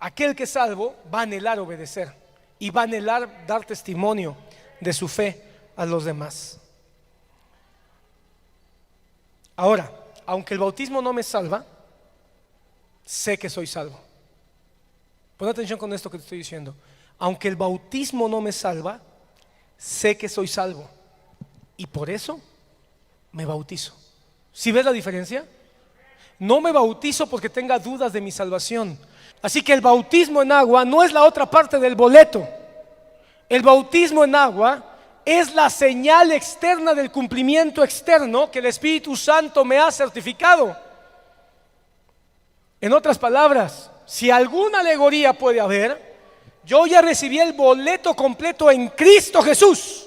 aquel que es salvo va a anhelar obedecer y va a anhelar dar testimonio de su fe a los demás. Ahora, aunque el bautismo no me salva, sé que soy salvo. Pon atención con esto que te estoy diciendo. Aunque el bautismo no me salva, sé que soy salvo. Y por eso me bautizo. ¿Sí ves la diferencia? No me bautizo porque tenga dudas de mi salvación. Así que el bautismo en agua no es la otra parte del boleto. El bautismo en agua es la señal externa del cumplimiento externo que el Espíritu Santo me ha certificado. En otras palabras, si alguna alegoría puede haber, yo ya recibí el boleto completo en Cristo Jesús.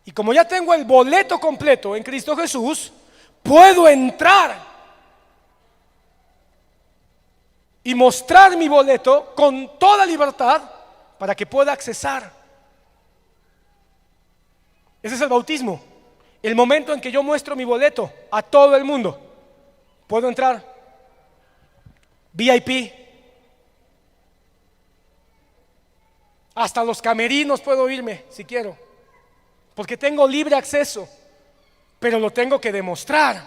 Y como ya tengo el boleto completo en Cristo Jesús, puedo entrar y mostrar mi boleto con toda libertad para que pueda accesar. Ese es el bautismo, el momento en que yo muestro mi boleto a todo el mundo. Puedo entrar, VIP, hasta los camerinos puedo irme si quiero, porque tengo libre acceso, pero lo tengo que demostrar.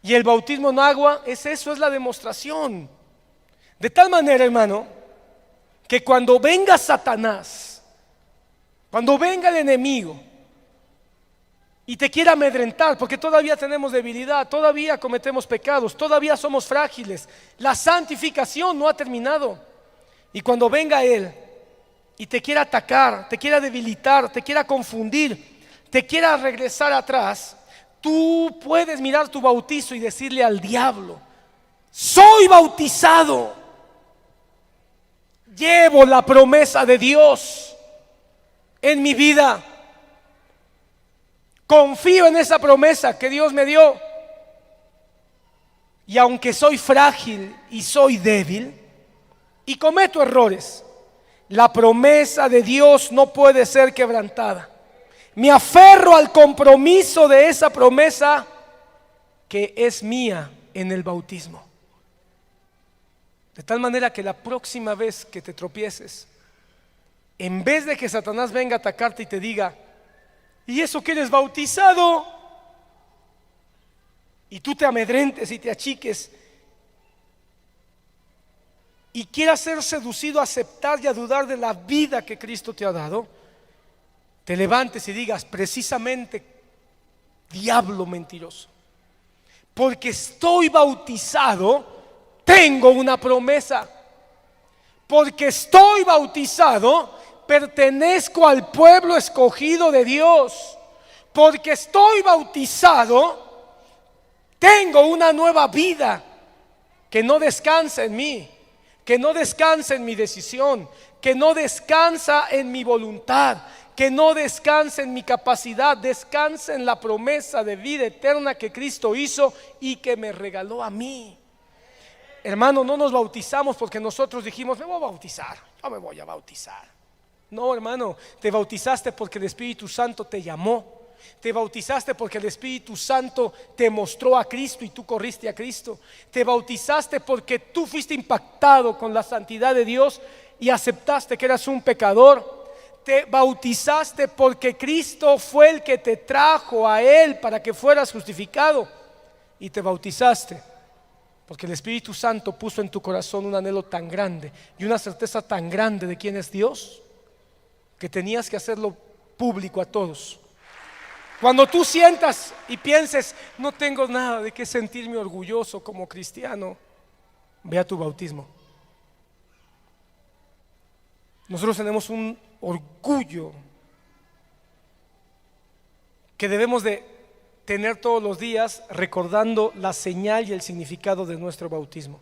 Y el bautismo en agua es eso, es la demostración. De tal manera, hermano, que cuando venga Satanás, cuando venga el enemigo y te quiera amedrentar, porque todavía tenemos debilidad, todavía cometemos pecados, todavía somos frágiles, la santificación no ha terminado. Y cuando venga él y te quiera atacar, te quiera debilitar, te quiera confundir, te quiera regresar atrás, tú puedes mirar tu bautizo y decirle al diablo: soy bautizado, llevo la promesa de Dios en mi vida, confío en esa promesa que Dios me dio, y aunque soy frágil y soy débil y cometo errores, la promesa de Dios no puede ser quebrantada. Me aferro al compromiso de esa promesa que es mía en el bautismo. De tal manera que la próxima vez que te tropieces, en vez de que Satanás venga a atacarte y te diga, ¿y eso que eres bautizado? Y tú te amedrentes y te achiques y quieras ser seducido a aceptar y a dudar de la vida que Cristo te ha dado, te levantes y digas, precisamente, diablo mentiroso, porque estoy bautizado, tengo una promesa. Porque estoy bautizado, pertenezco al pueblo escogido de Dios. Porque estoy bautizado, tengo una nueva vida que no descansa en mí, que no descansa en mi decisión, que no descansa en mi voluntad, que no descansa en mi capacidad, descansa en la promesa de vida eterna que Cristo hizo y que me regaló a mí. Hermano, no nos bautizamos porque nosotros dijimos, me voy a bautizar, yo me voy a bautizar. No, hermano, te bautizaste porque el Espíritu Santo te llamó. Te bautizaste porque el Espíritu Santo te mostró a Cristo y tú corriste a Cristo. Te bautizaste porque tú fuiste impactado con la santidad de Dios y aceptaste que eras un pecador. Te bautizaste porque Cristo fue el que te trajo a Él para que fueras justificado. Y te bautizaste porque el Espíritu Santo puso en tu corazón un anhelo tan grande y una certeza tan grande de quién es Dios, que tenías que hacerlo público a todos. Cuando tú sientas y pienses, no tengo nada de qué sentirme orgulloso como cristiano, ve a tu bautismo. Nosotros tenemos un orgullo que debemos de tener todos los días, recordando la señal y el significado de nuestro bautismo.